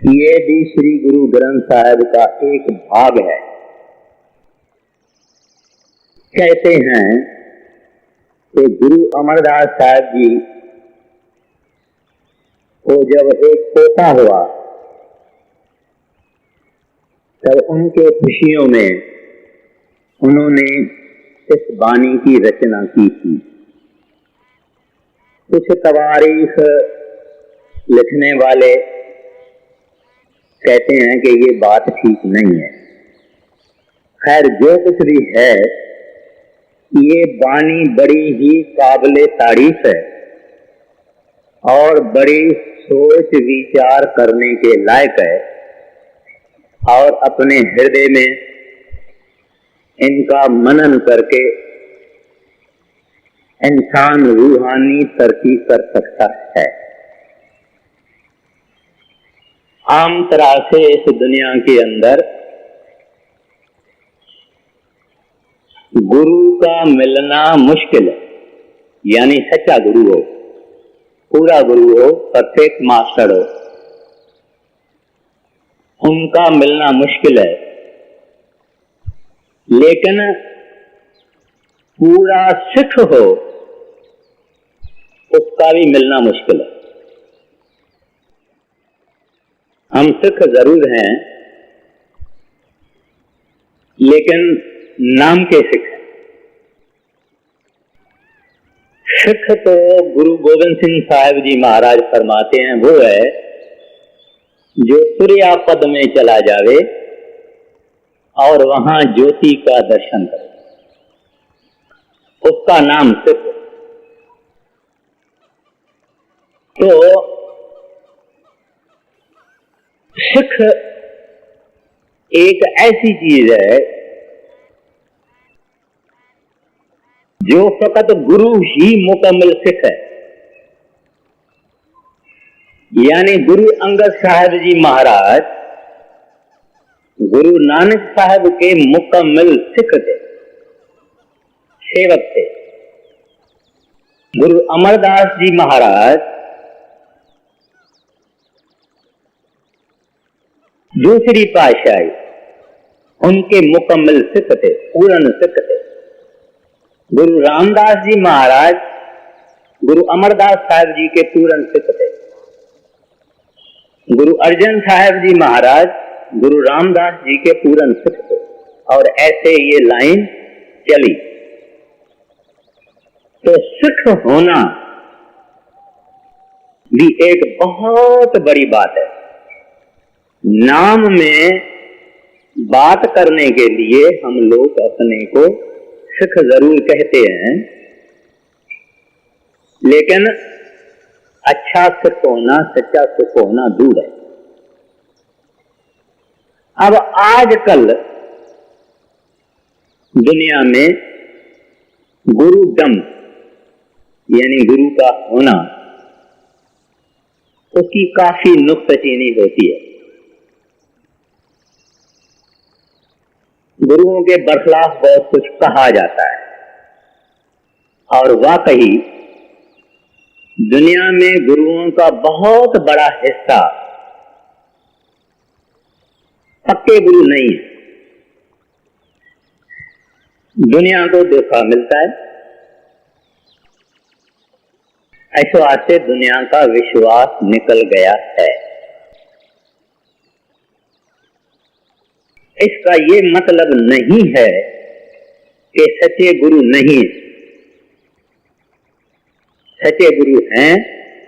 ये भी श्री गुरु ग्रंथ साहिब का एक भाग है। कहते हैं कि गुरु अमरदास साहब जी को जब एक पोता हुआ तब उनके खुशियों में उन्होंने इस वाणी की रचना की थी। कुछ तवारीख लिखने वाले कहते हैं कि ये बात ठीक नहीं है। खैर, जो कुछ भी है, ये वाणी बड़ी ही काबिले तारीफ है और बड़ी सोच विचार करने के लायक है, और अपने हृदय में इनका मनन करके इंसान रूहानी तरक्की कर सकता है। आम तरह से इस दुनिया के अंदर गुरु का मिलना मुश्किल है, यानी सच्चा गुरु हो, पूरा गुरु हो, परफेक्ट मास्टर हो, उनका मिलना मुश्किल है। लेकिन पूरा सिख हो, उसका भी मिलना मुश्किल है। हम सिख जरूर हैं, लेकिन नाम के सिख हैं। सिख तो गुरु गोविंद सिंह साहिब जी महाराज फरमाते हैं, वो है जो सूर्या पद में चला जावे और वहां ज्योति का दर्शन करे, उसका नाम सिख। तो सिख एक ऐसी चीज है जो फकत गुरु ही मुकम्मल सिख है। यानी गुरु अंगद साहब जी महाराज गुरु नानक साहब के मुकम्मल सिख थे, सेवक थे। गुरु अमरदास जी महाराज दूसरी पातशाही, उनके मुकम्मल सिख थे, पूर्ण सिख थे। गुरु रामदास जी महाराज गुरु अमरदास साहब जी के पूर्ण सिख थे। गुरु अर्जन साहब जी महाराज गुरु रामदास जी के पूर्ण सिख थे, और ऐसे ये लाइन चली। तो सिख होना भी एक बहुत बड़ी बात है। नाम में बात करने के लिए हम लोग अपने को सिख जरूर कहते हैं, लेकिन अच्छा सिख होना, सच्चा सिख होना दूर है। अब आजकल दुनिया में गुरुडम यानी गुरु का होना, उसकी काफी नुक्ताचीनी होती है। गुरुओं के बरखलाफ बहुत कुछ कहा जाता है, और वाकई दुनिया में गुरुओं का बहुत बड़ा हिस्सा पक्के गुरु नहीं है। दुनिया को धोखा मिलता है, ऐसे आज से दुनिया का विश्वास निकल गया है। इसका ये मतलब नहीं है कि सच्चे गुरु नहीं है। सच्चे गुरु हैं,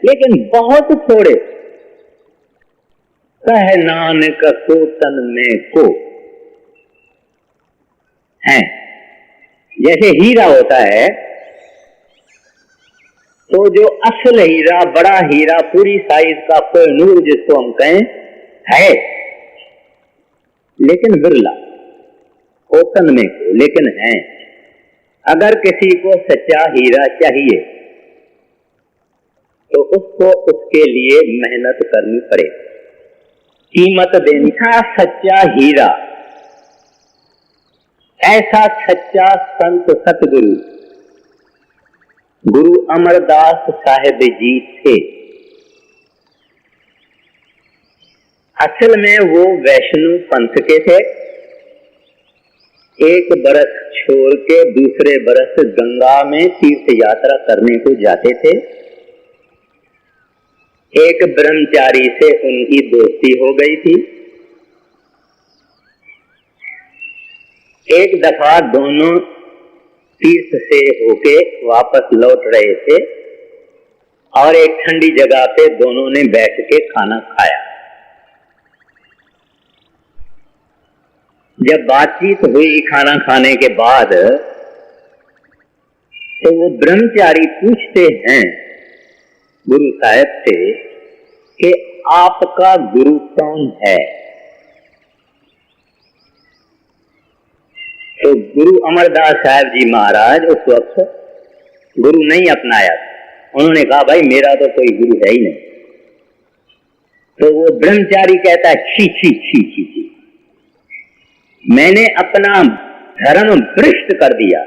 लेकिन बहुत थोड़े। कह नानक सो तन में को हैं। जैसे हीरा होता है, तो जो असल हीरा, बड़ा हीरा, पूरी साइज का कोहिनूर जिसको हम कहें, है, लेकिन बिरला, ओतन में को, लेकिन है। अगर किसी को सच्चा हीरा चाहिए तो उसको उसके लिए मेहनत करनी पड़े, कीमत देनी। सच्चा हीरा, ऐसा सच्चा संत सतगुरु गुरु अमरदास साहिब जी थे। असल में वो वैष्णव पंथ के थे। एक बरस छोड़ के दूसरे बरस गंगा में तीर्थ यात्रा करने को जाते थे। एक ब्रह्मचारी से उनकी दोस्ती हो गई थी। एक दफा दोनों तीर्थ से होके वापस लौट रहे थे और एक ठंडी जगह पे दोनों ने बैठ के खाना खाया। जब बातचीत हुई खाना खाने के बाद, तो वो ब्रह्मचारी पूछते हैं गुरु साहब से कि आपका गुरु कौन है? तो गुरु अमरदास साहब जी महाराज उस वक्त गुरु नहीं अपनाया। उन्होंने कहा भाई मेरा तो कोई गुरु है ही नहीं। तो वो ब्रह्मचारी कहता है छी छी छी छी छी, मैंने अपना धर्म भ्रष्ट कर दिया।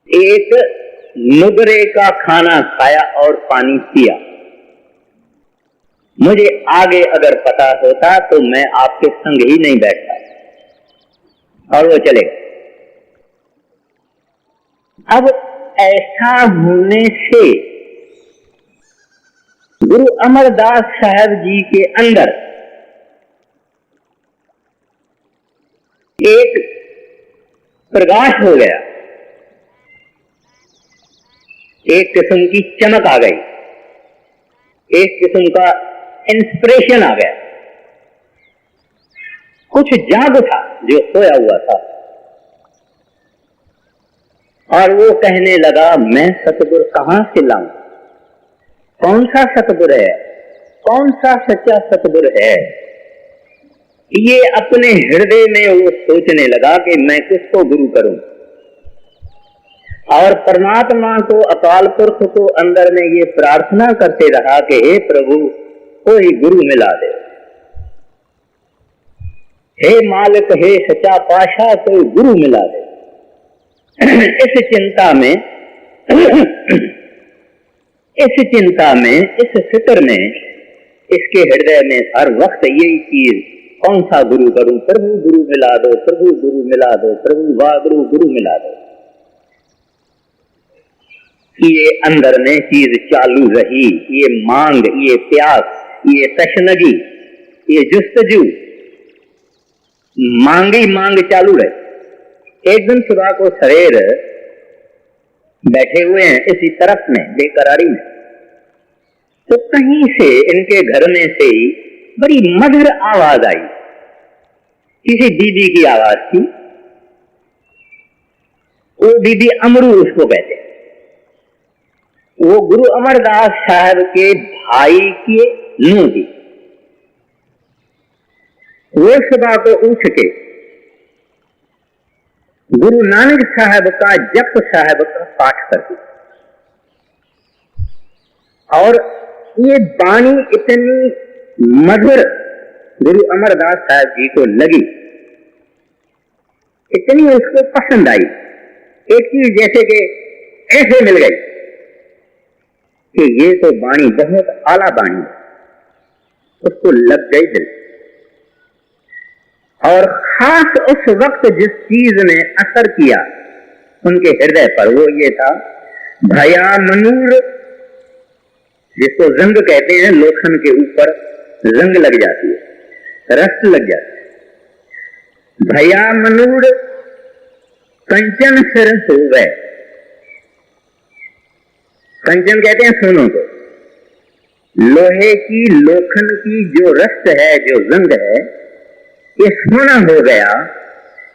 एक नुगरे का खाना खाया और पानी पिया। मुझे आगे अगर पता होता तो मैं आपके संग ही नहीं बैठता। और वो चले गए। अब ऐसा होने से गुरु अमरदास साहब जी के अंदर एक प्रकाश हो गया, एक किस्म की चमक आ गई, एक किस्म का इंस्पिरेशन आ गया। कुछ जाग था जो सोया हुआ था और वो कहने लगा मैं सतगुरु कहां से लाऊं? कौन सा सतगुरु है? कौन सा सच्चा सतगुरु है? ये अपने हृदय में वो सोचने लगा कि मैं किसको गुरु करूं। और परमात्मा को, अकाल पुरख को अंदर में ये प्रार्थना करते रहा कि हे प्रभु कोई गुरु मिला दे, हे मालिक, हे सच्चा पाशाह कोई गुरु मिला दे। इस चिंता में, इस फिक्र में, इसके हृदय में हर वक्त यही चीज, कौन सा गुरु करूं? प्रभु गुरु मिला दो, प्रभु गुरु मिला दो, प्रभु वागुरु गुरु मिला दो। ये अंदर में चीज चालू रही, ये मांग, ये प्यास, ये तशनगी, ये जुस्तजू, मांगी मांग चालू रही। एक दिन सुबह को सवेर बैठे हुए हैं इसी तरफ में बेकरारी में, तो कहीं से इनके घर में से ही बड़ी मधुर आवाज आई। किसी दीदी की आवाज थी। वो दीदी अमरू उसको कहते। वो गुरु अमरदास साहब के भाई की नूंह थी। वो सुबह को उठ के गुरु नानक साहब का, जप साहब का पाठ करती और ये बाणी इतनी मधुर गुरु अमरदास साहब जी को लगी, इतनी उसको पसंद आई। एक चीज जैसे कि ऐसे मिल गई कि ये तो बाणी बहुत आला बाणी है, उसको लग गई दिल। और खास उस वक्त जिस चीज ने असर किया उनके हृदय पर, वो ये था भया मनूर, जिसको रंग कहते हैं, लोखन के ऊपर रंग लग जाती है, रस लग जाती है। भया मनूर कंचन सिर होवे। कंचन कहते हैं सोनों को। लोहे की, लोखन की जो रस है, जो रंग है, ये सोना हो गया।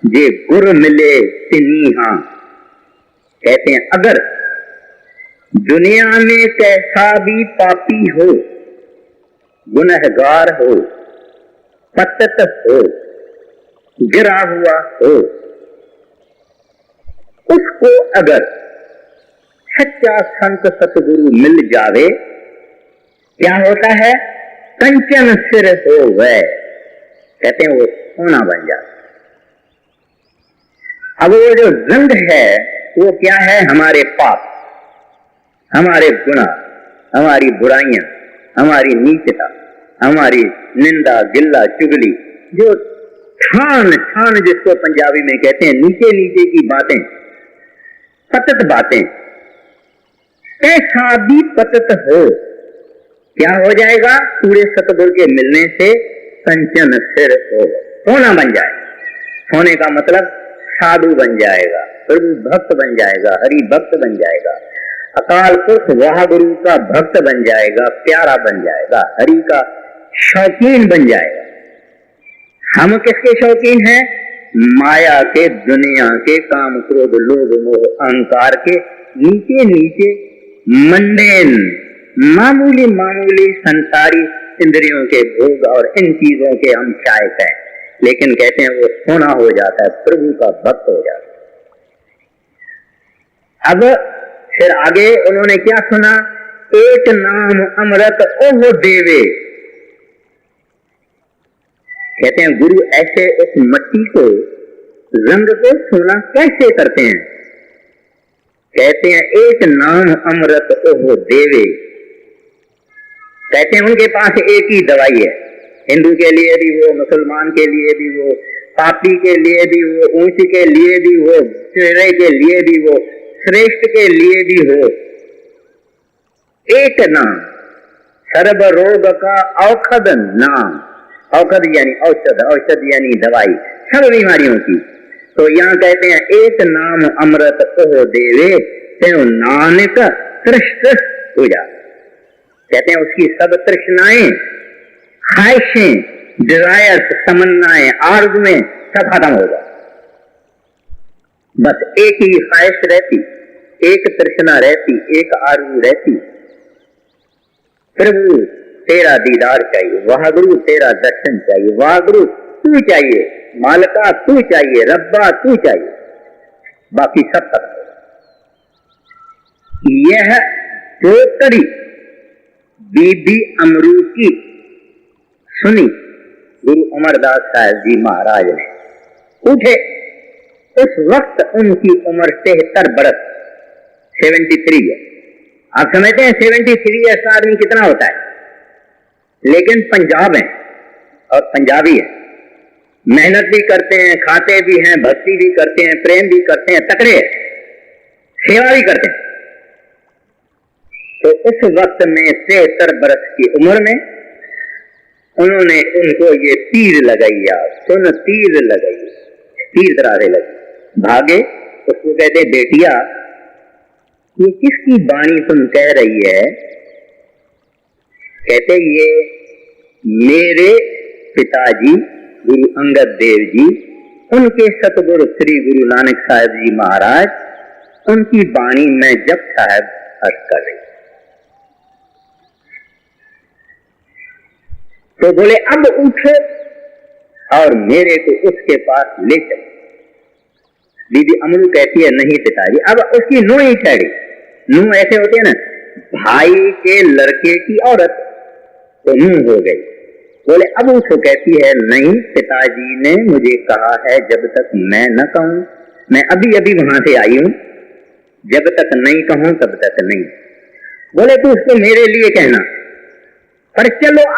जे गुर मिले तिनीहा। कहते हैं अगर दुनिया में कैसा भी पापी हो, गुनहगार हो, पतित हो, गिरा हुआ हो, उसको अगर सच्चा संत सतगुरु मिल जावे, क्या होता है? कंचन सिर हो वह, कहते हैं वो सोना बन जाता। अब वो जो रंग है वो क्या है? हमारे पाप, हमारे गुनाह, हमारी बुराइयां, हमारी नीचता, हमारी निंदा गिल्ला चुगली, जो ठान ठान जिसको पंजाबी में कहते हैं, नीचे नीचे की बातें, पतत बातें, कैसा भी पतत हो, क्या हो जाएगा? पूरे सतगुरु के मिलने से कंचन सिर हो, सोना बन जाए। होने का मतलब साधु बन जाएगा, प्रभु भक्त बन जाएगा, हरि भक्त बन जाएगा, अकाल पुरख वाहगुरु का भक्त बन जाएगा, प्यारा बन जाएगा, हरि का शौकीन बन जाएगा। हम किसके शौकीन हैं? माया के, दुनिया के, काम क्रोध लोभ मोह अहंकार के नीचे नीचे मंडेन, मामूली मामूली संसारी इंद्रियों के भोग और इन चीजों के हम चाहक हैं। लेकिन कहते हैं वो सोना हो जाता है, प्रभु का भक्त हो जाता है। अब फिर आगे उन्होंने क्या सुना? एक नाम अमृत ओह देवे। कहते हैं गुरु ऐसे उस मट्टी को, रंग को सोना कैसे करते हैं? कहते हैं एक नाम अमृत ओह देवे। कहते हैं उनके पास एक ही दवाई है, हिंदू के लिए भी वो, मुसलमान के लिए भी वो, पापी के लिए भी वो, ऊंच के लिए भी वो, चिड़े के लिए भी वो, श्रेष्ठ के लिए भी हो। एक नाम, सर्व रोग का औषध नाम, औषध यानी औषध, औषध यानी दवाई सब बीमारियों की। तो यहाँ कहते हैं एक नाम अमृत ओह देवे, तेनो नानक तृष्ट हो जा। कहते हैं उसकी सब तृष्णाएं, ख्वाहिशें, डिजायर्स, तमन्नाएं, आरज़ुएं सब खत्म हो जाए। बस एक ही ख्वाहिश रहती, एक तृष्णा रहती, एक आरज़ू रहती, प्रभु तेरा दीदार चाहिए, वाहगुरु तेरा दर्शन चाहिए, वाहगुरु तू चाहिए, मालका तू चाहिए, रब्बा तू चाहिए, बाकी सब खत्म हो जाए। यह चौतरी बीबी अमरू की सुनी गुरु अमरदास साहब जी महाराज ने। उठे, उस वक्त उनकी उम्र 73 बरस, 73 है। आप समझते हैं 73 ईयर्स का आदमी कितना होता है? लेकिन पंजाब है और पंजाबी है, मेहनत भी करते हैं, खाते भी हैं, भक्ति भी करते हैं, प्रेम भी करते हैं, तकड़े हैं, सेवा भी करते हैं। तो उस वक्त में 73 बरस की उम्र में उन्होंने उनको ये तीर लगाई, सुन तीर लगाई, तीर दरारे लगी, भागे। उसको कहते बेटिया ये किसकी वाणी तुम कह रही है? कहते ये मेरे पिताजी गुरु अंगद देव जी, उनके सतगुरु श्री गुरु नानक साहब जी महाराज, उनकी वाणी मैं जप साहब अर्ज कर रही। तो बोले अब उठो और मेरे को उसके पास ले चलो। दीदी अमरू कहती है नहीं पिताजी। अब उसकी नूह ही ठहरी, नूह ऐसे होते हैं ना, भाई के लड़के की औरत, तो नूह हो गई। बोले अब उसको कहती है नहीं पिताजी ने मुझे कहा है जब तक मैं न कहूं, मैं अभी अभी वहां से आई हूं, जब तक नहीं कहूं तब तक नहीं। बोले तू उसको मेरे लिए कहना, पर चलो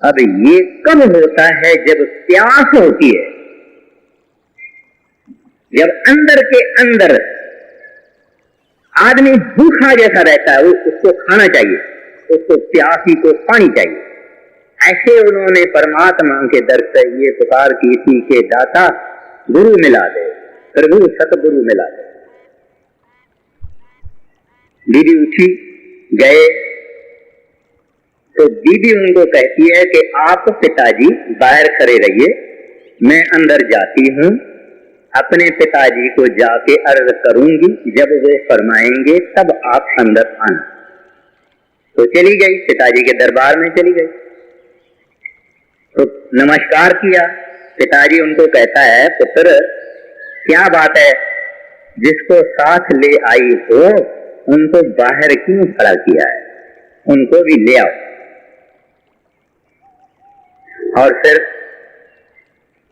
अब ये कब होता है? जब प्यास होती है, जब अंदर के अंदर आदमी भूखा जैसा रहता है, उसको खाना चाहिए, उसको प्यासी को पानी चाहिए। ऐसे उन्होंने परमात्मा के दर से ये पुकार की थी कि दाता गुरु मिला दे, प्रभु सतगुरु मिला दे। दीदी उठी गए तो दीदी उनको कहती है कि आप पिताजी बाहर खड़े रहिए, मैं अंदर जाती हूं, अपने पिताजी को जाके अर्ज करूंगी, जब वो फरमाएंगे तब आप अंदर आना। तो चली गई, पिताजी के दरबार में चली गई, तो नमस्कार किया। पिताजी उनको कहता है पुत्र क्या बात है, जिसको साथ ले आई हो उनको बाहर क्यों खड़ा किया है, उनको भी ले आओ। और फिर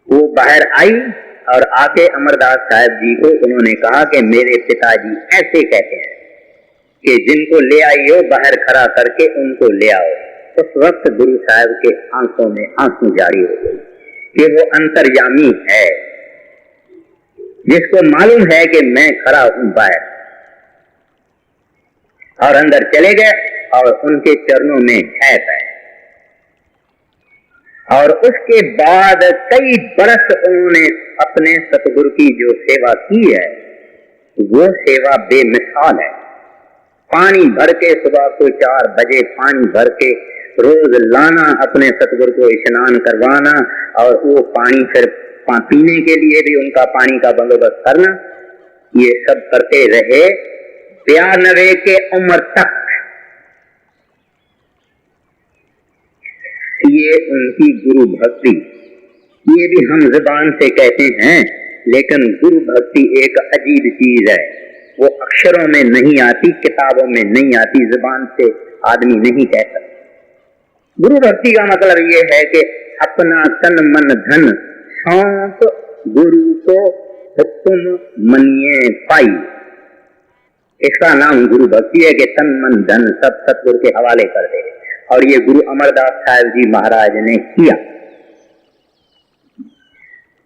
वो बाहर आई और आके अमरदास साहब जी को उन्होंने कहा कि मेरे पिताजी ऐसे कहते हैं कि जिनको ले आई हो बाहर खड़ा करके उनको ले आओ। उस वक्त गुरु साहब के आंखों में आंसू जारी हो गई कि वो अंतर्यामी है, जिसको मालूम है कि मैं खड़ा हूं बाहर, और अंदर चले गए और उनके चरणों में ठहर गए। और उसके बाद कई बरस उन्होंने अपने सतगुरु की जो सेवा की है वो सेवा बेमिसाल है। पानी भर के सुबह को 4 बजे पानी भर के रोज लाना, अपने सतगुरु को स्नान करवाना, और वो पानी फिर पीने के लिए भी उनका पानी का बंदोबस्त करना, ये सब करते रहे 92 के उम्र तक। ये उनकी गुरु भक्ति, ये भी हम जुबान से कहते हैं, लेकिन गुरु भक्ति एक अजीब चीज है। वो अक्षरों में नहीं आती, किताबों में नहीं आती, जुबान से आदमी नहीं कह सकता। गुरु भक्ति का मतलब ये है कि अपना तन मन धन सौंप गुरु को हुक्म मनिए पाई। इसका नाम गुरु भक्ति है कि तन मन धन सब सतगुरु के हवाले कर दे, और ये गुरु अमरदास साहब जी महाराज ने किया।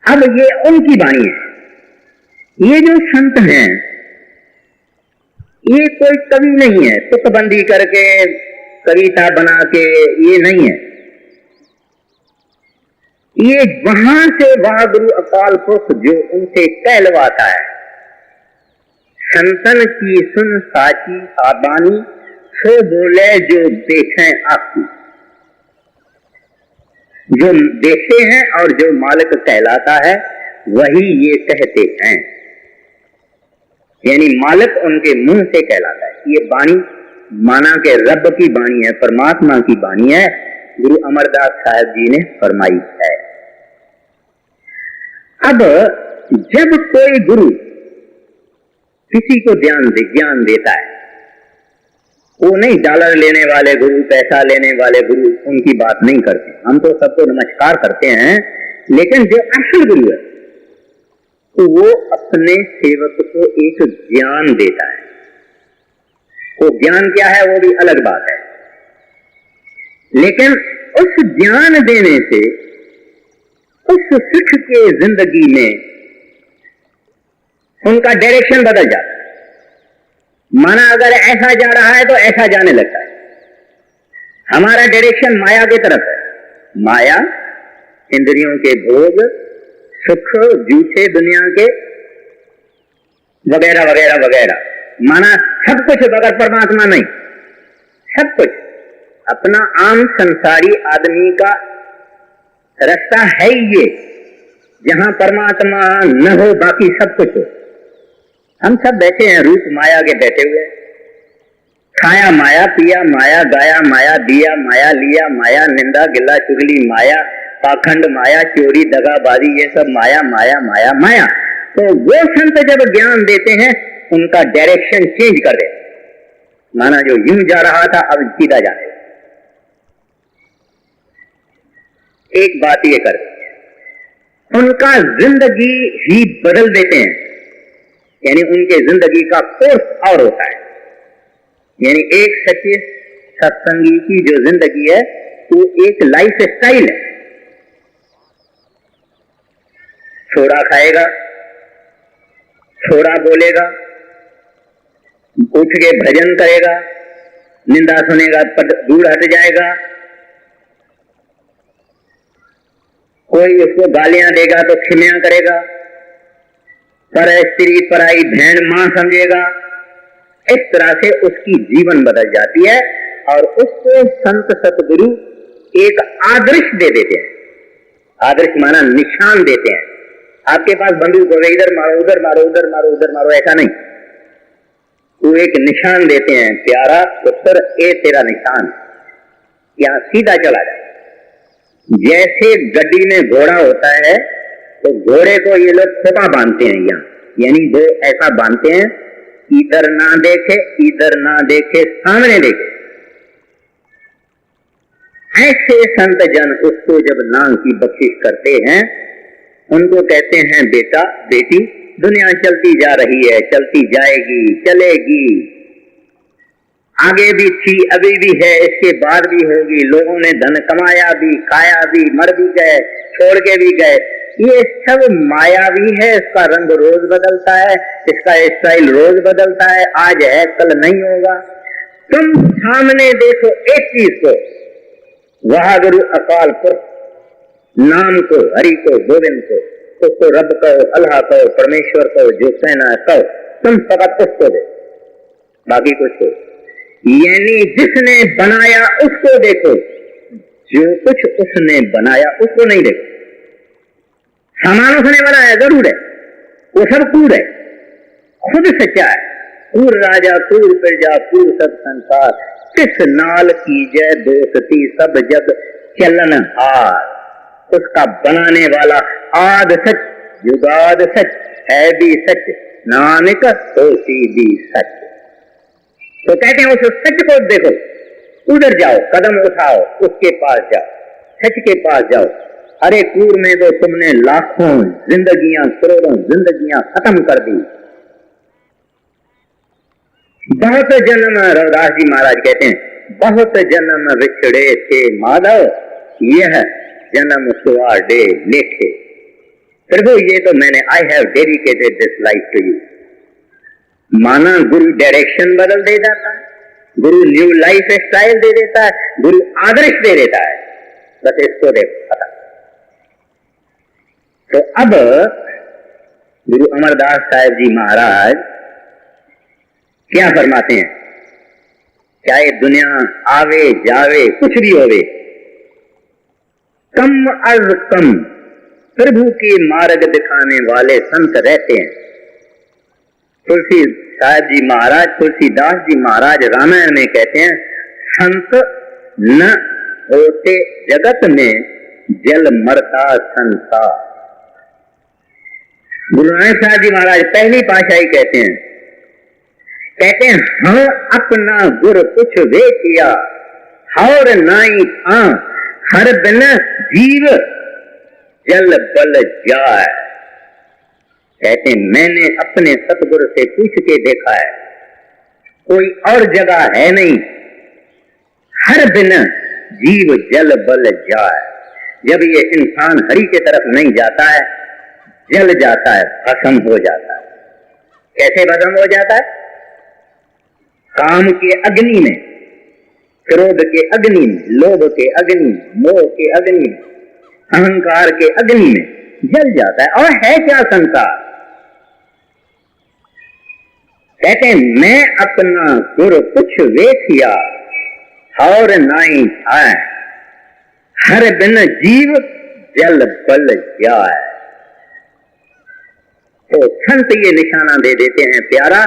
अब ये उनकी वाणी है। ये जो संत हैं ये कोई कवि नहीं है, तुकबंदी करके कविता बना के, ये नहीं है। ये वहां से वह गुरु अकाल पुरुष जो उनसे कहलवाता है, संतन की सुन साची साबानी, सो बोले जो देखें आपकी। जो देखते हैं और जो मालिक कहलाता है वही ये कहते हैं, यानी मालिक उनके मुंह से कहलाता है। ये वाणी माना के रब की वाणी है, परमात्मा की वाणी है, गुरु अमरदास साहब जी ने फरमाई है। अब जब कोई गुरु किसी को ज्ञान देता है, वो नहीं डॉलर लेने वाले गुरु, पैसा लेने वाले गुरु, उनकी बात नहीं करते। हम तो सबको नमस्कार करते हैं, लेकिन जो असल गुरु है तो वो अपने सेवक को एक ज्ञान देता है। वो ज्ञान क्या है वो भी अलग बात है, लेकिन उस ज्ञान देने से उस सिख के जिंदगी में उनका डायरेक्शन बदल जाता है। माना अगर ऐसा जा रहा है तो ऐसा जाने लगता है। हमारा डायरेक्शन माया की तरफ है, माया, इंद्रियों के भोग, सुख, झूठे दुनिया के वगैरह वगैरह वगैरह। माना सब कुछ बगैर परमात्मा नहीं, सब कुछ अपना आम संसारी आदमी का रास्ता है ये, जहां परमात्मा न हो बाकी सब कुछ हो। हम सब बैठे हैं रूप माया के बैठे हुए, खाया माया, पिया माया, गाया माया, दिया माया, लिया माया, निंदा गिला चुगली माया, पाखंड माया, चोरी दगाबाजी, ये सब माया माया माया माया। तो वो संत जब ज्ञान देते हैं उनका डायरेक्शन चेंज कर दे। माना जो यूं जा रहा था अब सीधा जाने। एक बात ये कर दे, उनका जिंदगी ही बदल देते हैं, यानी उनके जिंदगी का कोर्स और होता है। यानी एक सच्चे सत्संगी की जो जिंदगी है वो एक लाइफ स्टाइल है। थोड़ा खाएगा, थोड़ा बोलेगा, उठ के भजन करेगा, निंदा सुनेगा पर दूर हट जाएगा, कोई उसको गालियां देगा तो क्षमा करेगा, पर स्त्री पराई बहन मां समझेगा। इस तरह से उसकी जीवन बदल जाती है और उसको संत सतगुरु एक आदर्श दे देते हैं। आदर्श माना निशान देते हैं। आपके पास बंदूक हो, इधर मारो उधर मारो उधर मारो उधर मारो, ऐसा नहीं। वो एक निशान देते हैं, प्यारा पुत्र ए तेरा निशान, यहां सीधा चला जाए। जैसे गड्डी में घोड़ा होता है तो घोड़े को ये लोग खोपा बांधते हैं यहाँ, यानी वो ऐसा बांधते हैं इधर ना देखे इधर ना देखे, सामने देखे। ऐसे संत जन उसको जब नाम की बख्शिश करते हैं, उनको कहते हैं बेटा बेटी, दुनिया चलती जा रही है, चलती जाएगी, चलेगी, आगे भी थी, अभी भी है, इसके बाद भी होगी। लोगों ने धन कमाया भी, खाया भी, मर भी गए, छोड़ के भी गए। ये सब मायावी है। इसका रंग रोज बदलता है, इसका स्टाइल रोज बदलता है। आज है, कल नहीं होगा। तुम सामने देखो एक चीज को, वह गुरु अकाल पुरख, नाम को, हरि को, गोविंद को, उसको रब कहो, अल्लाह कहो, परमेश्वर कहो, जो कहना है कहो। तुम फकत उसको दे, बाकी कुछ हो। यानी जिसने बनाया उसको देखो, जो कुछ उसने बनाया उसको नहीं देखो। सामान उसने बनाया जरूर है, वो सब कूड़ है, खुद सच्चा है। कूड़ राजा, कूड़ प्रजा, कूड़ सब संसार, किस नाल की जय दोस्ती, सब जग चलन हार। उसका बनाने वाला आद सच, युगाद सच, है भी सच, नानक होती भी सच। तो कहते हैं उस सच को देखो, उधर जाओ, कदम उठाओ, उसके पास जाओ, सच के पास जाओ। अरे कूड़ में तो तुमने लाखों जिंदगियां, करोड़ों जिंदगियां खत्म कर दी। बहुत जन्म, रविदास जी महाराज कहते हैं, बहुत जन्म विछड़े थे माधव, यह जन्म सुहाड़े लेखे। प्रभु ये तो मैंने, I have dedicated this life to you. माना गुरु डायरेक्शन बदल दे जाता है, गुरु न्यू लाइफ स्टाइल दे देता है, गुरु आदर्श दे देता है। बस इसको देखो पता। तो अब गुरु अमरदास साहिब जी महाराज क्या फरमाते हैं? चाहे दुनिया आवे जावे, कुछ भी होवे, कम अज कम प्रभु के मार्ग दिखाने वाले संत रहते हैं। तुलसी साहिब जी महाराज, तुलसीदास जी महाराज रामायण में कहते हैं, संत न होते जगत में, जल मरता संसार। गुरु नानक साहब जी महाराज पहली पातशाही कहते हैं, हाँ अपना गुर कुछ वे किया, और नाई था हर बिन जीव जल बल जाए। कहते हैं मैंने अपने सतगुरु से पूछ के देखा है, कोई और जगह है नहीं, हर बिन जीव जल बल जाए। जब ये इंसान हरि के तरफ नहीं जाता है, जल जाता है, भस्म हो जाता है। कैसे भस्म हो जाता है? काम के अग्नि में, क्रोध के अग्नि में, लोभ के अग्नि में, मोह के अग्नि में, अहंकार के अग्नि में जल जाता है। और है क्या संसार? कहते हैं मैं अपना गुरु कुछ वेखिया, और नाई था हर बिन जीव जल बल जाए। तो संत ये निशाना दे देते हैं, प्यारा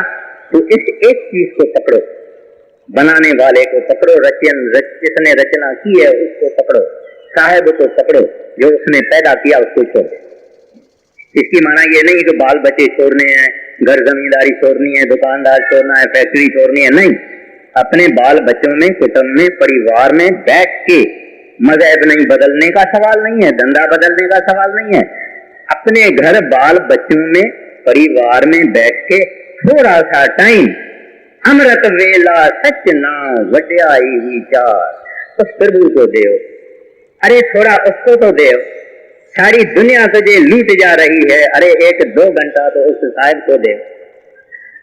तो इस एक चीज को पकड़ो, बनाने वाले को पकड़ो, जिसने रचना की है उसको पकड़ो, साहिब को पकड़ो, जो उसने पैदा किया उसको छोड़। इसकी माना ये नहीं कि बाल बच्चे छोड़ने हैं, घर जमींदारी छोड़नी है, दुकानदार छोड़ना है, फैक्ट्री छोड़नी है, नहीं। अपने बाल बच्चों में, कुटुंब में, परिवार में बैठ के, मजहब नहीं बदलने का सवाल नहीं है, धंधा बदलने का सवाल नहीं है। अपने घर बाल बच्चों में, परिवार में बैठ के थोड़ा सा टाइम, अमृत वेला सच नाम वड्याई विचार, उस प्रभु को देव। अरे थोड़ा उसको तो देव, सारी दुनिया तुझे लूट जा रही है, अरे 1-2 घंटा तो उस साहिब को देव।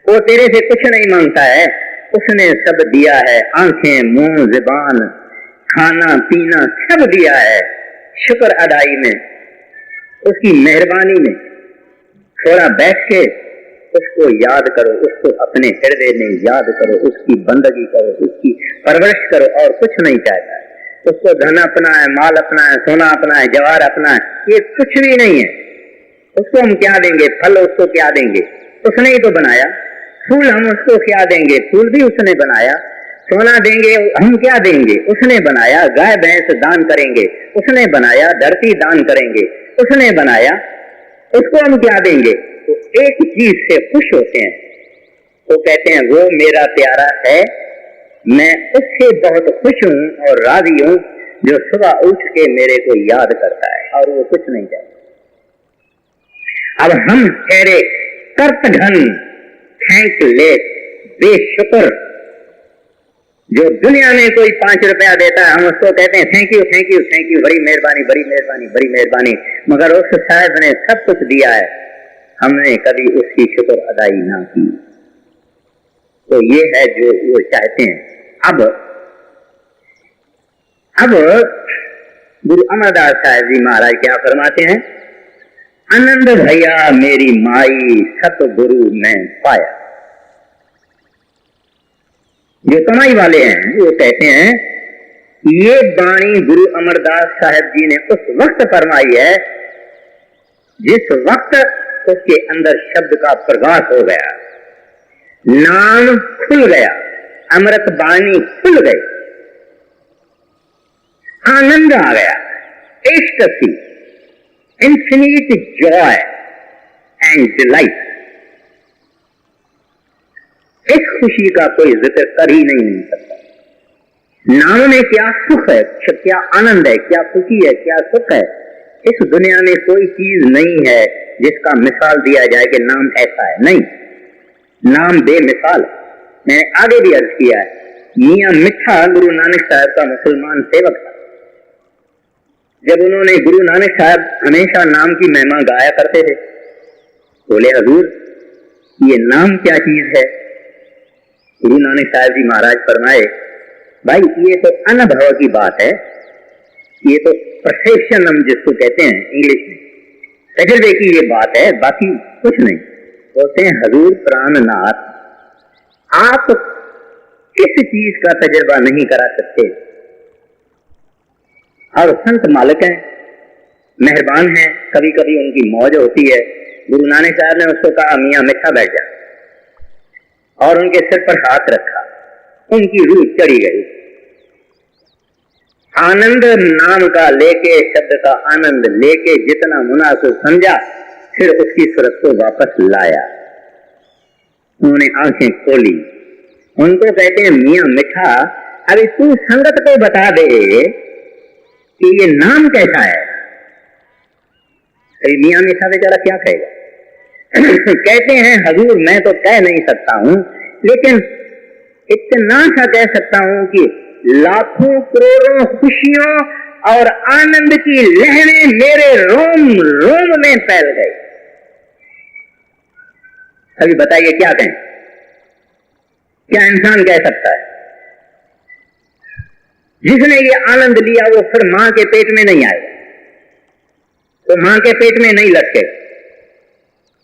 वो तेरे से कुछ नहीं मांगता है, उसने सब दिया है, आंखें, मुंह, जुबान, खाना पीना सब दिया है। शुक्र अदाई में, उसकी मेहरबानी में थोड़ा बैठ के उसको याद करो, उसको अपने हृदय में याद करो, उसकी बंदगी करो, उसकी परवरिश करो, और कुछ नहीं चाहता है। उसको धन अपना है, माल अपना है, सोना अपना है, जवाहर अपना है, ये कुछ भी नहीं है। उसको हम क्या देंगे? फल उसको क्या देंगे? उसने ही तो बनाया। फूल हम उसको क्या देंगे? फूल भी उसने बनाया। सोना देंगे हम क्या देंगे? उसने बनाया। गाय भैंस दान करेंगे, उसने बनाया। धरती दान करेंगे, उसने बनाया। उसको हम क्या देंगे? तो एक चीज से खुश होते हैं, तो कहते हैं वो मेरा प्यारा है, मैं उससे बहुत खुश हूं और राजी हूं, जो सुबह उठ के मेरे को याद करता है, और वो कुछ नहीं चाहता। अब हम ठहरे कर्त घन, थैंक लेस, बेशुक्र, जो दुनिया में कोई 5 रुपया देता है हम उसको कहते हैं thank you thank you thank you, बड़ी मेहरबानी बड़ी मेहरबानी बड़ी मेहरबानी, मगर उस साहब ने सब कुछ दिया है, हमने कभी उसकी शुक्र अदाई ना की। तो ये है जो वो चाहते हैं। अब गुरु अमरदास साहब जी महाराज क्या फरमाते हैं, आनंद भैया मेरी माई सतगुरु में पाया। जो कमाई वाले हैं वो कहते हैं ये वाणी गुरु अमरदास साहब जी ने उस वक्त फरमाई है जिस वक्त उसके अंदर शब्द का प्रकाश हो गया, नाम खुल गया, अमृत वाणी खुल गई, आनंद आ गया, ecstasy, infinite Joy and delight. इस खुशी का कोई जिक्र कर ही नहीं सकता। नाम में क्या सुख है, क्या आनंद है, क्या खुशी है, क्या सुख है, इस दुनिया में कोई चीज नहीं है जिसका मिसाल दिया जाए कि नाम ऐसा है। नहीं, नाम बेमिसाल। मैंने आगे भी अर्ज किया है, मियां मिठा गुरु नानक साहब का मुसलमान सेवक था। जब उन्होंने गुरु नानक साहब हमेशा नाम की महिमा गाया करते थे, बोले हजूर ये नाम क्या चीज है। गुरु नानक साहब जी महाराज फरमाए, भाई ये तो अनुभव की बात है, ये तो परसेप्शन हम जिसको कहते हैं इंग्लिश में, तजुर्बे की ये बात है, बाकी कुछ नहीं। बोलते हैं हजूर प्राणनाथ आप किस चीज का तजुर्बा नहीं करा सकते। और संत मालिक हैं, मेहरबान हैं, कभी कभी उनकी मौज होती है। गुरु नानक साहब ने उसको कहा मियां मिठा बैठ जा, और उनके सिर पर हाथ रखा, उनकी रूह चढ़ी गई। आनंद नाम का लेके, शब्द का आनंद लेके जितना मुनासिब समझा, फिर उसकी सूरत को वापस लाया। उन्होंने आंखें खोली, उनको कहते हैं मियां मिठा अभी तू संगत को बता दे कि ये नाम कैसा है। अरे मियां मिठा बेचारा क्या कहेगा। कहते हैं हजूर मैं तो कह नहीं सकता हूं, लेकिन इतना सा कह सकता हूं कि लाखों करोड़ों खुशियों और आनंद की लहरें मेरे रोम रोम में फैल गई। अभी बताइए क्या कहें, क्या इंसान कह सकता है। जिसने ये आनंद लिया वो फिर मां के पेट में नहीं आएगा, तो मां के पेट में नहीं लटके।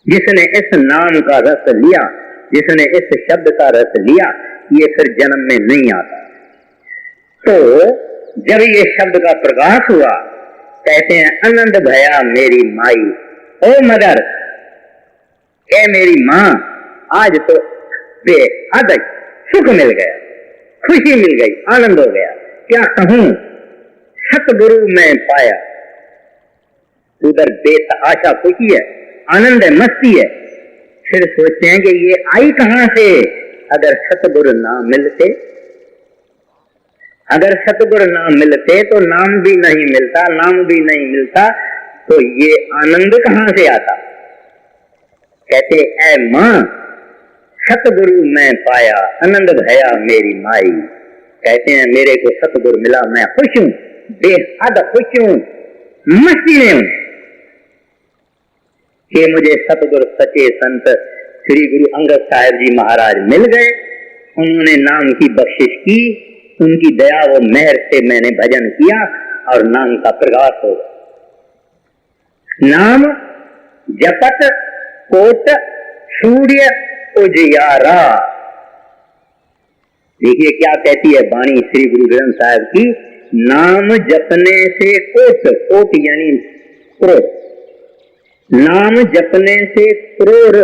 जिसने इस नाम का रस लिया, जिसने इस शब्द का रस लिया, ये फिर जन्म में नहीं आता। तो जब ये शब्द का प्रकाश हुआ, कहते हैं आनंद भया मेरी माई, ओ मदर, ए मेरी मां, आज तो बेहद सुख मिल गया, खुशी मिल गई, आनंद हो गया। क्या कहूं, सतगुरु में पाया। उधर बेतहाशा खुशी है, आनंद है, मस्ती है। फिर सोचते हैं कि ये आई कहां से। अगर सतगुरु ना मिलते, अगर सतगुरु ना मिलते तो नाम भी नहीं मिलता, नाम भी नहीं मिलता, तो ये आनंद कहां से आता। कहते ऐ मां सतगुरु मैं पाया, आनंद भया मेरी माई। कहते हैं मेरे को सतगुरु मिला, मैं खुश हूं, बेहद खुश हूं, मस्ती में हूं कि मुझे सतगुरु सच्चे संत श्री गुरु अंगद साहिब जी महाराज मिल गए। उन्होंने नाम की बख्शिश की, उनकी दया व मेहर से मैंने भजन किया और नाम का प्रकाश हो गया। नाम जपत कोट सूर्य उजियारा। देखिए क्या कहती है वाणी श्री गुरु ग्रंथ साहिब की, नाम जपने से कोट, कोट यानी क्रोध, नाम जपने से क्रोध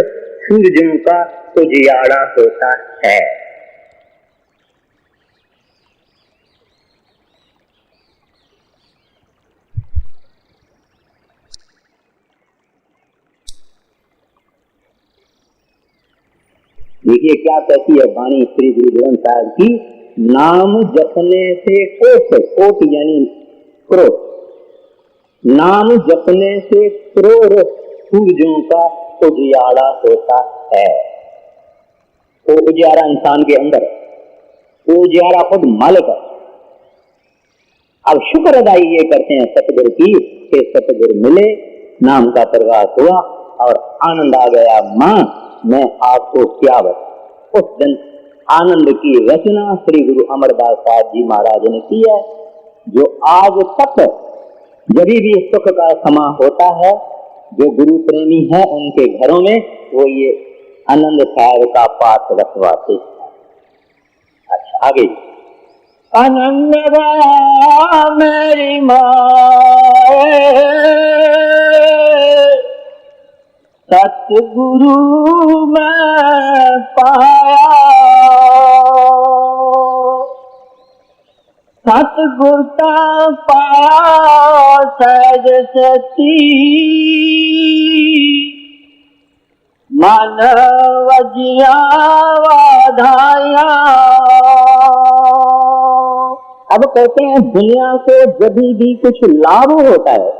सूरजों का उजियारा होता है। देखिए क्या कहती है वाणी श्री गुरु ग्रंथ साहिब की, नाम जपने से कोट, कोट यानी क्रोध, नाम जपने से क्रोध सूरजों का उजियारा होता है। वो उजियारा इंसान के अंदर, वो उजियारा खुद मालिक है। अब शुक्र अदाई ये करते हैं सतगुरु की कि सतगुरु मिले, नाम का प्रकाश हुआ और आनंद आ गया। मां मैं आपको क्या बताऊं। उस दिन आनंद की रचना श्री गुरु अमरदास साहब जी महाराज ने की है, जो आज तक जब भी सुख का समा होता है, जो गुरु प्रेमी है उनके घरों में वो ये आनंद साहब का पाठ रखवाते हैं। अच्छा आगे, आनंद गया मेरी माए सतगुरु मैं पाया, सतगुरु का पाया सहज सती मन वजिया वाधाया। अब कहते हैं दुनिया को जब भी कुछ लाभ होता है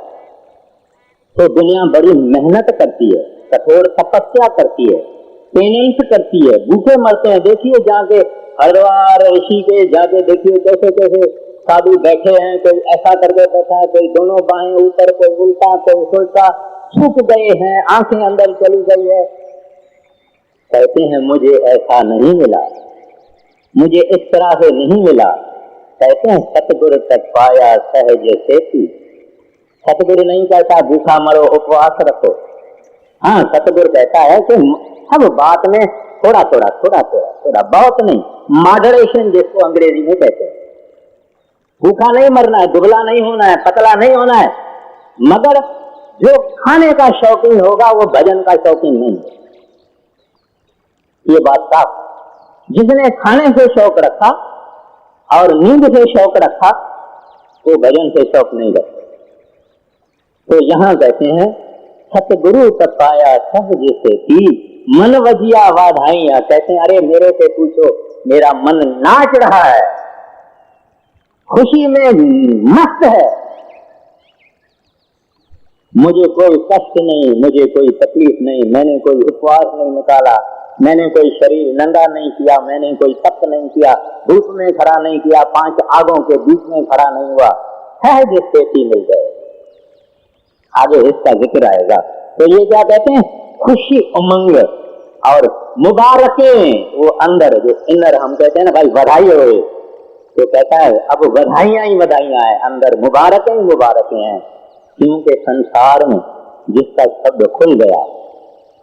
तो दुनिया बड़ी मेहनत करती है, कठोर तपस्या करती है, पेनेंस करती है, भूखे मरते हैं। देखिए जाके हरिद्वार ऋषि के जाके देखिए कैसे कैसे साधु बैठे हैं, कोई ऐसा करके बैठा है, कोई दोनों बाहें ऊपर, कोई उल्टा कोई सुलटा, सूख गए हैं, आंखें अंदर चली गई है। कहते हैं मुझे ऐसा नहीं मिला, मुझे इस तरह से नहीं मिला। कहते हैं सतगुरु तक पाया सहज सेती। सतगुरु नहीं कहता भूखा मरो उपवास रखो। हाँ, सतगुरु कहता है कि सब बात में थोड़ा थोड़ा थोड़ा थोड़ा थोड़ा, बहुत नहीं, मॉडरेशन जिसको अंग्रेजी में कहते हैं। भूखा नहीं मरना है, दुबला नहीं होना है, पतला नहीं होना है, मगर जो खाने का शौकीन होगा वो भजन का शौकीन नहीं है। ये बात साफ। जिसने खाने से शौक रखा और नींद से शौक रखा वो भजन से शौक नहीं रखते। तो यहां कहते हैं सतगुरु तपाया सहज सेती मन वजिया वाधाइया। कहते हैं अरे मेरे से पूछो, मेरा मन नाच रहा है, खुशी में मस्त है, मुझे कोई कष्ट नहीं, मुझे कोई तकलीफ नहीं, मैंने कोई उपवास नहीं निकाला, मैंने कोई शरीर नंगा नहीं किया, मैंने कोई तप नहीं किया, धूप में खड़ा नहीं किया, 5 आगों के बीच में खड़ा नहीं हुआ, सहज स्थिति मिल गए। आगे इसका जिक्र आएगा। तो ये क्या कहते हैं, खुशी उमंग और मुबारकें, वो अंदर जो इनर हम कहते हैं ना भाई बधाई हो, तो कहता है अब बधाइयां ही बधाइयां हैं, अंदर मुबारकें ही मुबारकें हैं। क्योंकि संसार में जिसका शब्द खुल गया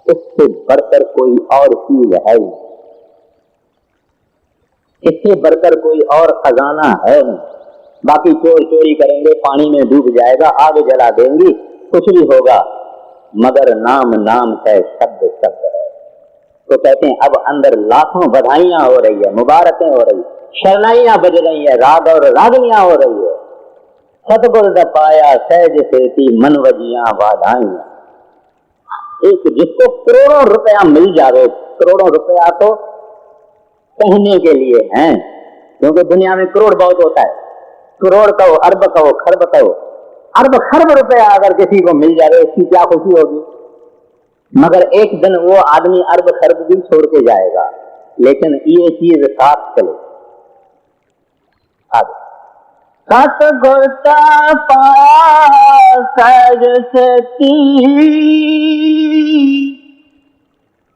उससे बढ़कर कोई और चीज है नहीं, इससे बढ़कर कोई और खजाना है नहीं। बाकी चोर चोरी करेंगे, पानी में डूब जाएगा, आग जला देंगी, कुछ भी होगा, मगर नाम नाम है, शब्द शब्द है। तो कहते हैं अब अंदर लाखों बधाइयां हो रही है, मुबारकें हो रही, शरणाइयां बज रही है, राग और रागनियां हो रही है। सतगुरु पाया सहज सेती मन वजिया वाधाइयां। एक जिसको करोड़ों रुपया मिल जावे, करोड़ों रुपया तो कहने के लिए हैं, क्योंकि दुनिया में करोड़ बहुत होता है, करोड़ कहो, अरब कहो, खरब कहो, अरब खरब रुपया अगर किसी को मिल जाए उसकी क्या खुशी होगी। मगर एक दिन वो आदमी अरब खरब भी छोड़ के जाएगा, लेकिन ये चीज साथ चले। आगे सतगुरु पाया सहज सेती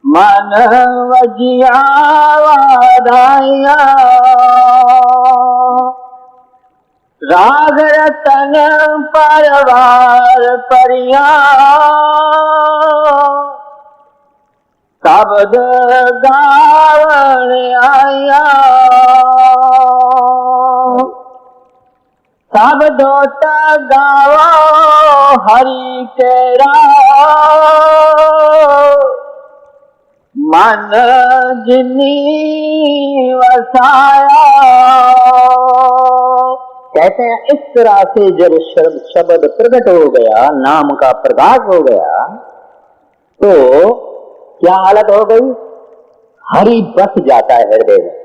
मन वजिया वाधाइया। राग रतन परवार परिया शब्द गावन आया। सब दोट गावो हरि तेरा मन जिनी वसाया। कहते हैं इस तरह से जब शब्द प्रकट हो गया, नाम का प्रकाश हो गया, तो क्या हालत हो गई, हरि बस जाता है हृदय में।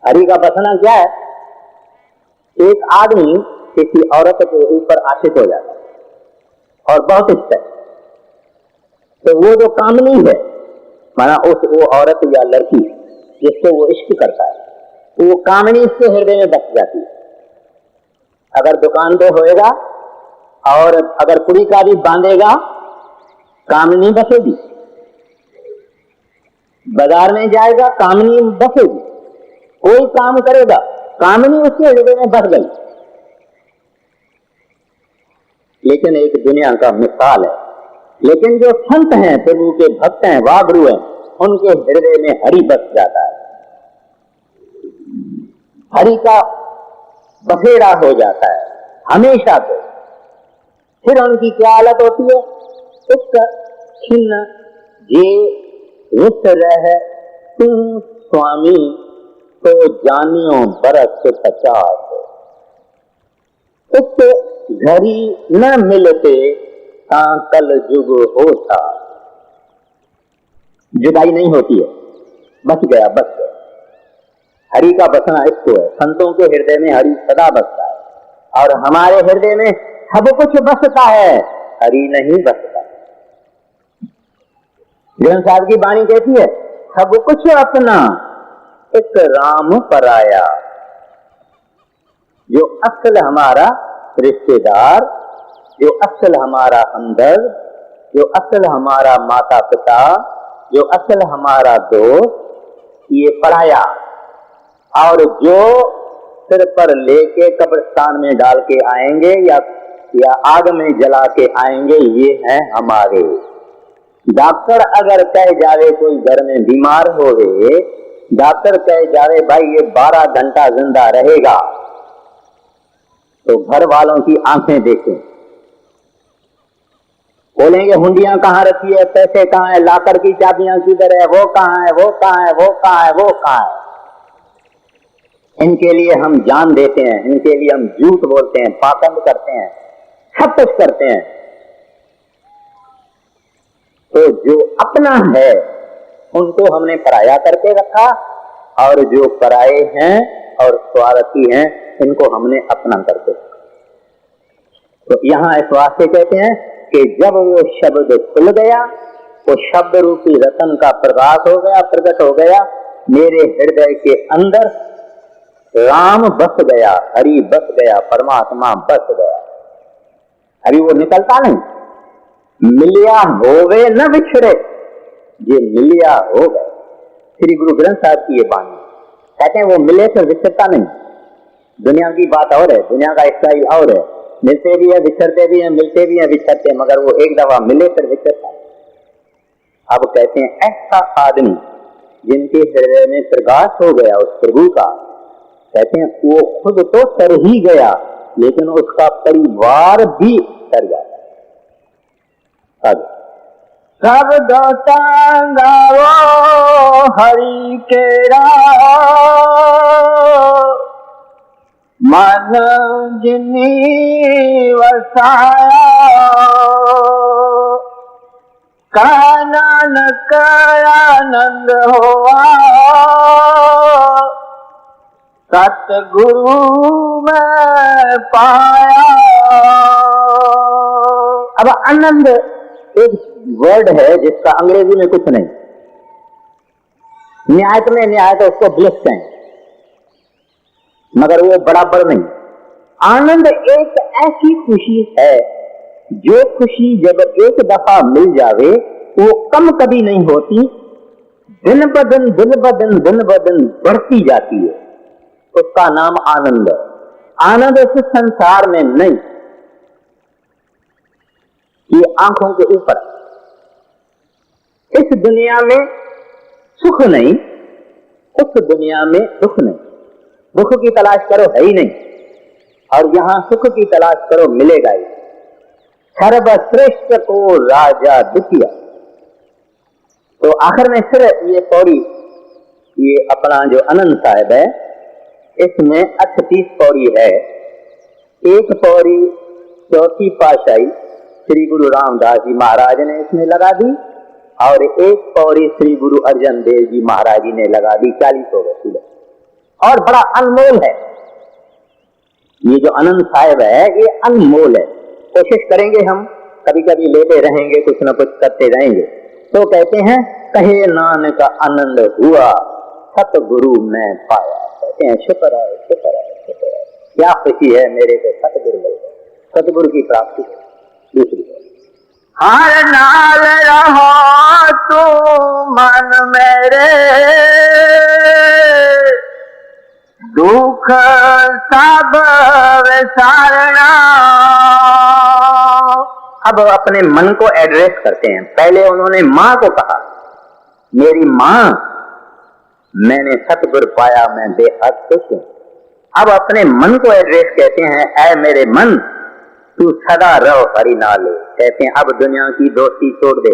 हरि का बसना क्या है, एक आदमी किसी औरत के ऊपर आशिक हो जाता है और बहुत इच्छा है, तो वो जो कामनी है, माना वो औरत या लड़की जिसको वो इश्क करता है, वो कामनी इसके हृदय में बस जाती है। अगर दुकान पे होएगा और अगर कुड़ी का भी बांधेगा, कामनी बसेगी। बाजार में जाएगा, कामनी बसेगी। कोई काम करेगा, कामनी उसके हृदय में बस गई। लेकिन एक दुनिया का मिसाल है, लेकिन जो संत हैं, प्रभु के भक्त हैं, वागरू हैं, उनके हृदय में हरि बस जाता है, हरि का बसेरा हो जाता है हमेशा से। फिर उनकी क्या हालत होती है? उसका छिन्न जे रुस रह तुम स्वामी तो जानियो बरस 50। उस घड़ी न मिलते ता कल जुग होता। जुदाई नहीं होती है, बस गया, बस गया। हरि का बसना इसको है। संतों के हृदय में हरि सदा बसता है, और हमारे हृदय में सब कुछ बसता है, हरि नहीं बसता। ग्रंथ साहब की वाणी कहती है, सब कुछ अपना एक राम पराया। जो असल हमारा रिश्तेदार, जो असल हमारा हमदर्द, जो असल हमारा माता पिता, जो असल हमारा दोस्त, ये पराया। और जो सिर पर लेके कब्रिस्तान में डाल के आएंगे या आग में जला के आएंगे, ये हैं हमारे। डॉक्टर अगर कह जावे कोई घर में बीमार हो गए, डॉक्टर कह जावे भाई ये 12 घंटा जिंदा रहेगा, तो घर वालों की आंखें देखें, बोलेंगे हुंडियां कहाँ रखी है, पैसे कहाँ है, लाकर की चाबियां किधर है, वो कहाँ है, वो कहाँ है, वो कहाँ है, वो कहाँ है। इनके लिए हम जान देते हैं, इनके लिए हम झूठ बोलते हैं, पाखंड करते हैं, सब कुछ करते हैं। तो जो अपना है उनको हमने पराया करके रखा, और जो पराये हैं और स्वार्थी हैं इनको हमने अपना करके रखा। तो यहां इस वास्ते कहते हैं कि जब वो शब्द खुल गया, वो शब्द रूपी रतन का प्रकाश हो गया, प्रकट हो गया, मेरे हृदय के अंदर राम बस गया, हरि बस गया, परमात्मा बस गया। अभी वो निकलता नहीं, मिलिया होवे न बिछड़े, ये मिलिया हो गए। श्री गुरु ग्रंथ साहब की ये वाणी कहते हैं वो मिले तो विछड़ता नहीं। दुनिया की बात और है, दुनिया का स्टाइल और है, मिलते भी है, बिछड़ते भी हैं, मिलते भी हैं, बिछड़ते हैं, मगर वो एक दफा मिले फिर बिछड़ता है। अब कहते हैं ऐसा आदमी जिनके हृदय में प्रकाश हो गया उस प्रभु का, कहते हैं वो खुद तो तर ही गया, लेकिन उसका परिवार भी तर जाता है। अब सब गावो हरि के मन जिनी वसाया, नानक आनंद होआ, सतगुरु में पाया। अब आनंद एक वर्ड है जिसका अंग्रेजी में कुछ नहीं, न्यायत में न्यायत उसको ब्लिस कहें, मगर वो बराबर नहीं। आनंद एक ऐसी खुशी है जो खुशी जब एक दफा मिल जावे वो कम कभी नहीं होती, दिन ब दिन दिन ब दिन दिन ब दिन बढ़ती जाती है, उसका नाम आनंद है। आनंद इस संसार में नहीं, ये आंखों के ऊपर। इस दुनिया में सुख नहीं, उस दुनिया में दुख नहीं। दुख की तलाश करो है ही नहीं, और यहां सुख की तलाश करो मिलेगा ही। सर्वश्रेष्ठ को राजा दुखिया। तो आखिर में फिर ये पौड़ी, ये अपना जो आनंद साहिब है, इसमें 38 पौड़ी है। एक पौड़ी चौथी पातशाही श्री गुरु रामदास जी महाराज ने इसमें लगा दी, और एक पौड़ी श्री गुरु अर्जन देव जी महाराज जी ने लगा दी। 40 हो गए, और बड़ा अनमोल है ये जो आनंद साहिब है, ये अनमोल है। कोशिश करेंगे हम, कभी कभी लेते रहेंगे, कुछ न कुछ करते रहेंगे। तो कहते हैं कहे नानक आनंद हुआ, सतगुरु मैं पाया। कहते हैं शुक्र है, शुक्र है, शुक्र है, क्या खुशी है मेरे को सतगुरु मिल गए, सतगुरु की प्राप्ति। दूसरी हर नाल रहो तू मन मेरे, दुख सब विसारना। अब अपने मन को एड्रेस करते हैं। पहले उन्होंने मां को कहा, मेरी मां, मैंने सतगुरु पाया, मैं बेहद खुश हूं। अब अपने मन को एड्रेस कहते हैं, ऐ मेरे मन, तू सदा रहो हरि नाले। कहते हैं अब दुनिया की दोस्ती छोड़ दे,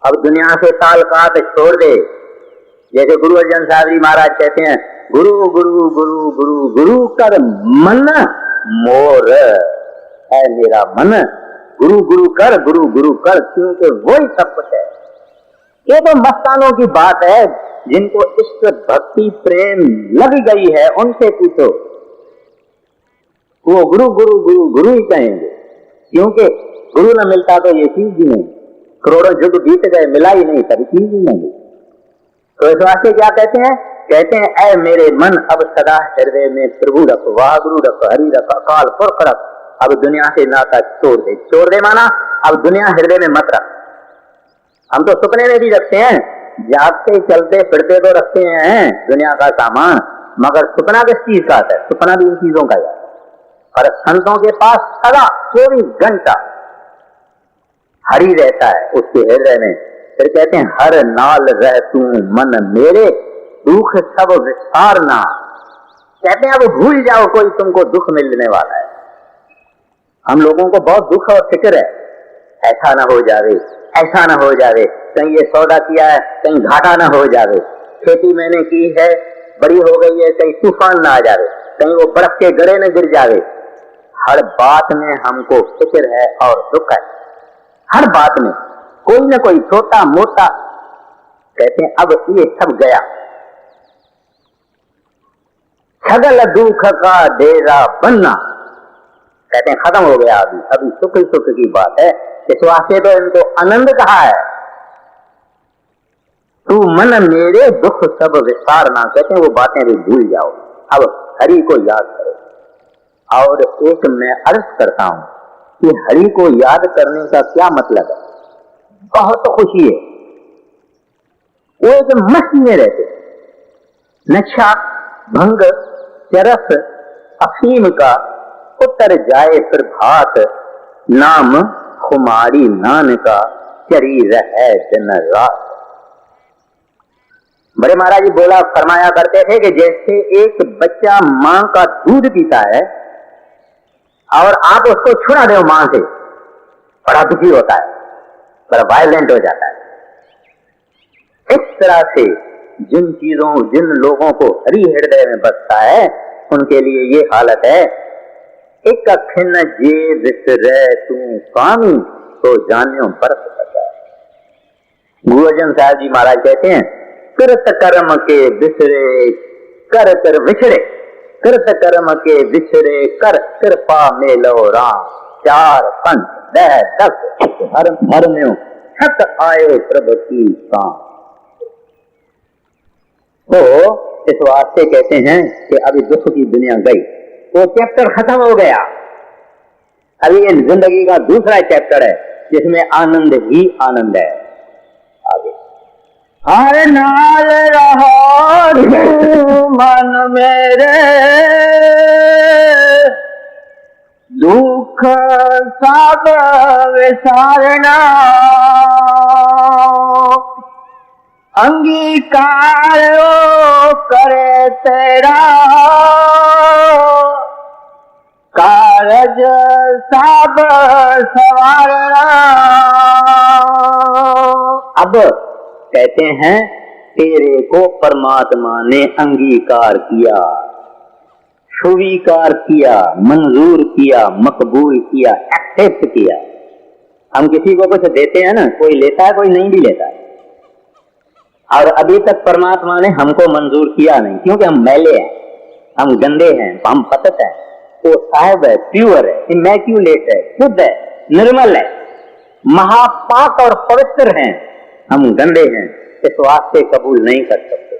अब दुनिया से ताल्लुकात छोड़ दे। जैसे गुरु अर्जन साहब जी महाराज कहते हैं, गुरु गुरु गुरु गुरु गुरु कर मन मोर। है मेरा मन, गुरु गुरु कर, गुरु गुरु कर, क्योंकि वही सब कुछ है। ये तो मस्तानों की बात है, जिनको इष्ट भक्ति प्रेम लग गई है उनसे पूछो, वो गुरु गुरु गुरु गुरु ही कहेंगे। क्योंकि गुरु न मिलता तो ये चीज भी नहीं, करोड़ों युग बीत गए, मिला ही नहीं, तभी चीज भी नहीं। तो इस वास्ते क्या कहते हैं? कहते हैं ऐ मेरे मन, अब सदा हृदय में प्रभु रख, वाह गुरु रख, हरि रख, अकाल पुरख रख। अब दुनिया से नाता छोड़ दे। छोड़ दे माना अब दुनिया हृदय में मत रख। हम तो सपने में भी रखते हैं, जागते चलते फिरते तो रखते हैं दुनिया का सामान, मगर सपना किस चीज का है? सपना भी इन चीजों का है। और संतों के पास सदा 24 घंटा हरि रहता है उसके हृदय में। फिर कहते हैं हर नाल रह तू मन मेरे, दुख सब विसारना। कहते हैं अब भूल जाओ कोई तुमको दुख मिलने वाला है। हम लोगों को बहुत दुख और फिक्र है, ऐसा ना हो जावे, ऐसा ना हो जावे, कहीं ये सौदा किया है कहीं घाटा ना हो जावे, खेती मैंने की है बड़ी हो गई है कहीं तूफान ना आ जावे, कहीं वो बर्फ के गड़े न गिर जावे। हर बात में हमको फिक्र है और दुख है, हर बात में कोई न कोई छोटा मोटा। कहते हैं अब ये सब गया, सगल दुख का डेरा बनना। कहते हैं खत्म हो गया, अभी सुख सुख की बात है। इस वास्ते तो इनको आनंद कहा है, तू मन मेरे दुख सब विसारना। कहते हैं वो बातें भी भूल जाओ, अब हरि को याद करो। और एक मैं अर्ज करता हूं कि हरि को याद करने का क्या मतलब है। बहुत खुशी है, वो एक मस्ती में रहते, नशा भंग चरस अफीम का उतर जाए फिर भात, नाम खुमारी नान का चरी रहे दिन रात। बड़े महाराज जी बोला फरमाया करते थे कि जैसे एक बच्चा मां का दूध पीता है और आप उसको छुड़ा दो मां से, बड़ा दुखी होता है, बड़ा वायलेंट हो जाता है। इस तरह से जिन चीजों जिन लोगों को हरि हृदय में बसता है उनके लिए ये हालत है। एक खिन जे बिसरे तू स्वामी, तो जानियो बरस सका। गुरु अर्जन साहब जी महाराज कहते हैं, कृत कर्म के बिसरे कर कर विछड़े, कृत कर्म के बिछड़े कर कृपा मेलो राम। 4 पंच 10 हर में छत आयो प्रभु की शाम। तो इस वास्ते कहते हैं कि अभी दुख की दुनिया गई, वो चैप्टर खत्म हो गया। अभी ये जिंदगी का दूसरा चैप्टर है जिसमें आनंद ही आनंद है। आगे हर नाल रहो मन मेरे, दुख सब विसारना। अंगीकार करे तेरा, कारज सब सवारना। अब कहते हैं तेरे को परमात्मा ने अंगीकार किया, स्वीकार किया, मंजूर किया, मकबूल किया, एक्सेप्ट किया। हम किसी को कुछ देते हैं ना, कोई लेता है कोई नहीं भी लेता है। और अभी तक परमात्मा ने हमको मंजूर किया नहीं, क्योंकि हम मैले हैं, हम गंदे हैं, हम पतत हैं। वो साहब है, प्योर है, इमैक्यूलेट है, शुद्ध है, निर्मल है, महापाक और पवित्र हैं। हम गंदे हैं, इस वास्ते कबूल नहीं कर सकते।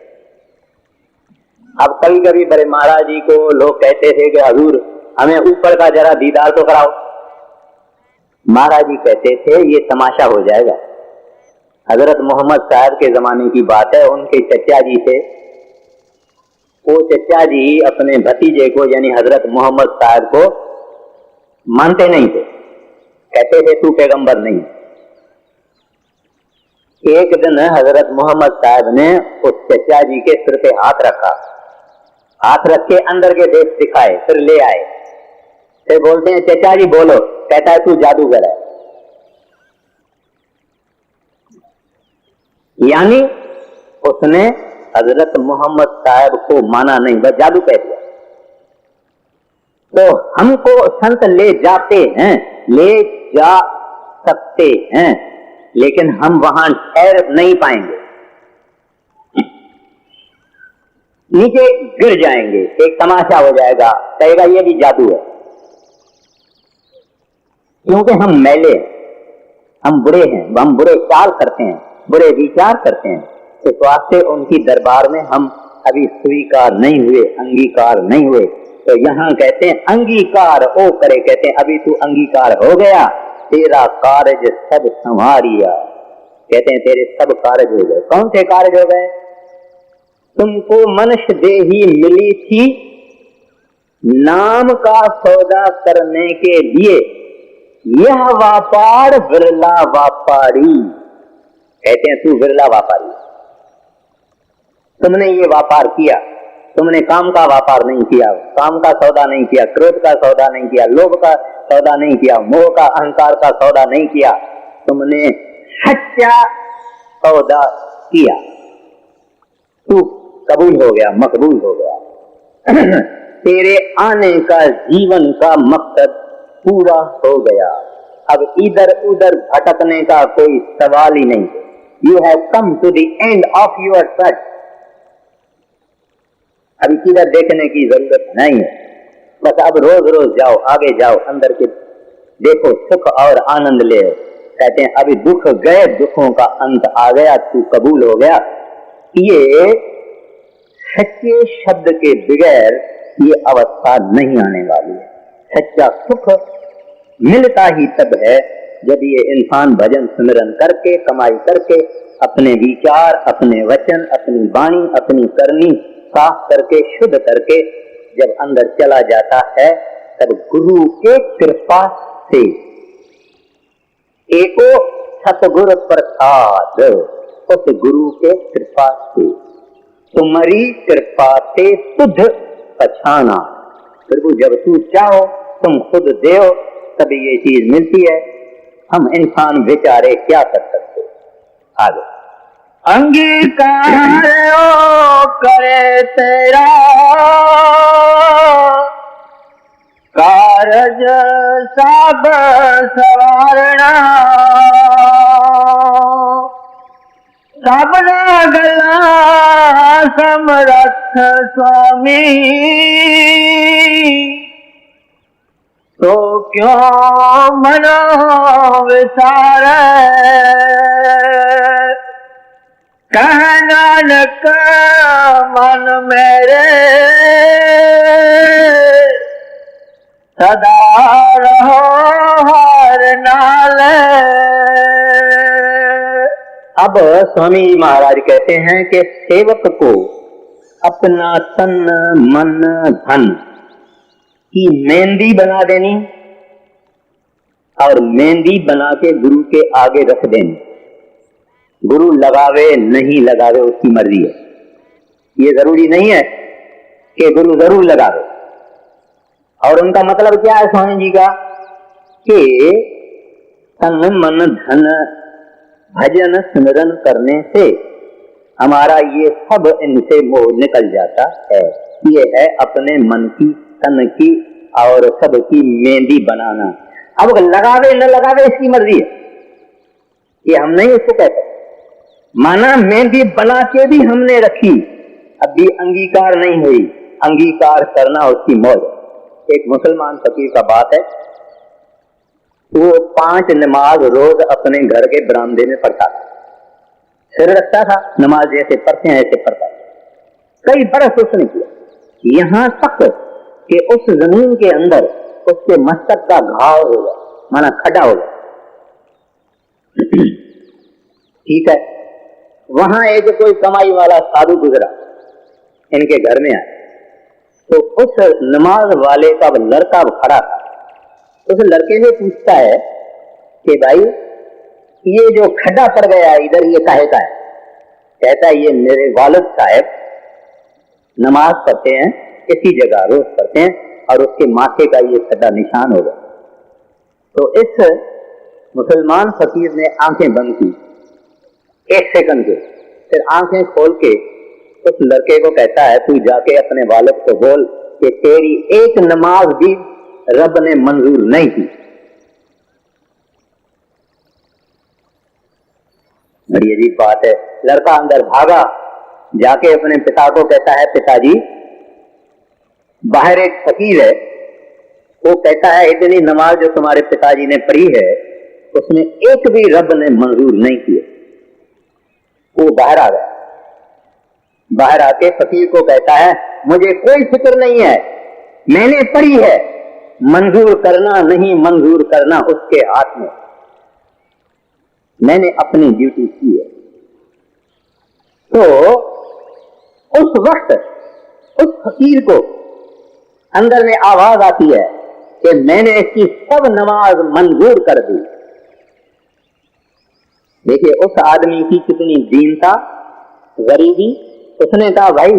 अब कभी कभी बड़े महाराज जी को लोग कहते थे कि हजूर हमें ऊपर का जरा दीदार तो कराओ। महाराज जी कहते थे ये तमाशा हो जाएगा। हजरत मोहम्मद साहब के जमाने की बात है, उनके चचा जी थे, वो चचा जी अपने भतीजे को यानी हजरत मोहम्मद साहब को मानते नहीं थे, कहते थे तू पैगंबर नहीं। एक दिन हजरत मोहम्मद साहब ने उस चचा जी के सिर पे हाथ रखा, हाथ रख के अंदर के देश दिखाए, फिर ले आए, फिर बोलते हैं चचा जी बोलो, कहता है तू जादूगर है। यानी उसने हजरत मोहम्मद साहब को माना नहीं, बस जादू कह दिया। तो हमको संत ले जाते हैं, ले जा सकते हैं, लेकिन हम वहां ठहर नहीं पाएंगे, नीचे गिर जाएंगे, एक तमाशा हो जाएगा, कहेगा ये भी जादू है। क्योंकि हम मैले हैं, हम बुरे हैं, हम बुरे ख्याल करते हैं, बुरे विचार करते हैं, इस वास्ते उनकी दरबार में हम अभी स्वीकार नहीं हुए, अंगीकार नहीं हुए। तो यहाँ कहते हैं अंगीकार ओ करे, कहते हैं अभी तू अंगीकार हो गया, तेरा कार्य सब संवारिया, कहते हैं तेरे सब कार्य हो गए। कौन से कार्य हो गए? तुमको मनुष्य देही मिली थी नाम का सौदा करने के लिए, यह व्यापार विरला व्यापारी, कहते हैं तू विरला व्यापारी, तुमने ये व्यापार किया, तुमने काम का व्यापार नहीं किया, काम का सौदा नहीं किया, क्रोध का सौदा नहीं किया, लोभ का सौदा नहीं किया, मोह का अहंकार का सौदा नहीं किया, तुमने सच्चा सौदा किया, तू कबूल हो गया, मकबूल हो गया। तेरे आने का जीवन का मकसद पूरा हो गया, अब इधर उधर भटकने का कोई सवाल ही नहीं। You have come to the end of your track, अभी किधर देखने की जरूरत नहीं है, बस अब रोज रोज जाओ, आगे जाओ, अंदर के देखो, सुख और आनंद ले। कहते हैं अभी दुख गए, दुखों का अंत आ गया, तू कबूल हो गया। ये सच्चे शब्द के बगैर ये अवस्था नहीं आने वाली है। सच्चा सुख मिलता ही तब है जब ये इंसान भजन स्मरण करके, कमाई करके, अपने विचार, अपने वचन, अपनी वाणी, अपनी करनी साफ करके, शुद्ध करके जब अंदर चला जाता है, तब गुरु के कृपा से, एको सतगुरु प्रसाद, उस गुरु के कृपा से, तुम्हारी कृपा से तुझ पछाना। प्रभु जब तू चाहो तुम खुद देओ तभी ये चीज मिलती है। हम इंसान बेचारे क्या कर सकते। आगे अंगीकार ओ करे तेरा कारज सब सवारना, सबना गला समरथ स्वामी, तो क्यों मनो विसार, कह नानक मन मेरे सदा रहो हर नाल। अब स्वामी जी महाराज कहते हैं कि सेवक को अपना तन मन धन की मेहंदी बना देनी और मेहंदी बना के गुरु के आगे रख देनी। गुरु लगावे नहीं लगावे उसकी मर्जी है, ये जरूरी नहीं है कि गुरु जरूर लगावे। और उनका मतलब क्या है स्वामी जी का कि तन मन धन भजन स्मरण करने से हमारा ये सब इनसे मोह निकल जाता है। ये है अपने मन की, तन की और सब की मेहंदी बनाना। अब लगावे न लगावे इसकी मर्जी है, ये हम नहीं इसको कहते। माना मेहंदी बना के भी हमने रखी, अब भी अंगीकार नहीं हुई, अंगीकार करना उसकी मौज। एक मुसलमान फकीर का बात है, वो 5 नमाज रोज अपने घर के बरामदे में पढ़ता था, सिर रखता था, नमाज जैसे पढ़ते हैं ऐसे पढ़ता था। कई बरस उसने किया, यहां तक कि उस जमीन के अंदर उसके मस्तक का घाव होगा, माना खड्डा होगा। ठीक है, वहां एक कोई कमाई वाला साधु गुजरा, इनके घर में आया, तो उस नमाज वाले का लड़का खड़ा था। उस लड़के से पूछता है कि भाई ये जो खड्डा पड़ गया इधर, ये काहे का है? कहता है ये मेरे वालिद साहब नमाज पढ़ते हैं इसी जगह, रोज पढ़ते हैं, और उसके माथे का ये खड्डा निशान होगा। तो इस मुसलमान फकीर ने आंखें बंद की 1 सेकंड के, फिर आंखें खोल के उस लड़के को कहता है तू जाके अपने वालिद को बोल कि तेरी एक नमाज भी रब ने मंजूर नहीं की। बड़ी अजीब बात है। लड़का अंदर भागा, जाके अपने पिता को कहता है पिताजी बाहर एक फकीर है, वो कहता है इतनी नमाज जो तुम्हारे पिताजी ने पढ़ी है उसमें एक भी रब ने मंजूर नहीं किया। वो बाहर आ गया, बाहर आके फकीर को कहता है मुझे कोई फिक्र नहीं है, मैंने पढ़ी है, मंजूर करना नहीं मंजूर करना उसके हाथ में, मैंने अपनी ड्यूटी की है। तो उस वक्त उस फकीर को अंदर में आवाज आती है कि मैंने इसकी सब नमाज मंजूर कर दी। देखिए उस आदमी की कितनी दीनता, गरीबी। उसने कहा भाई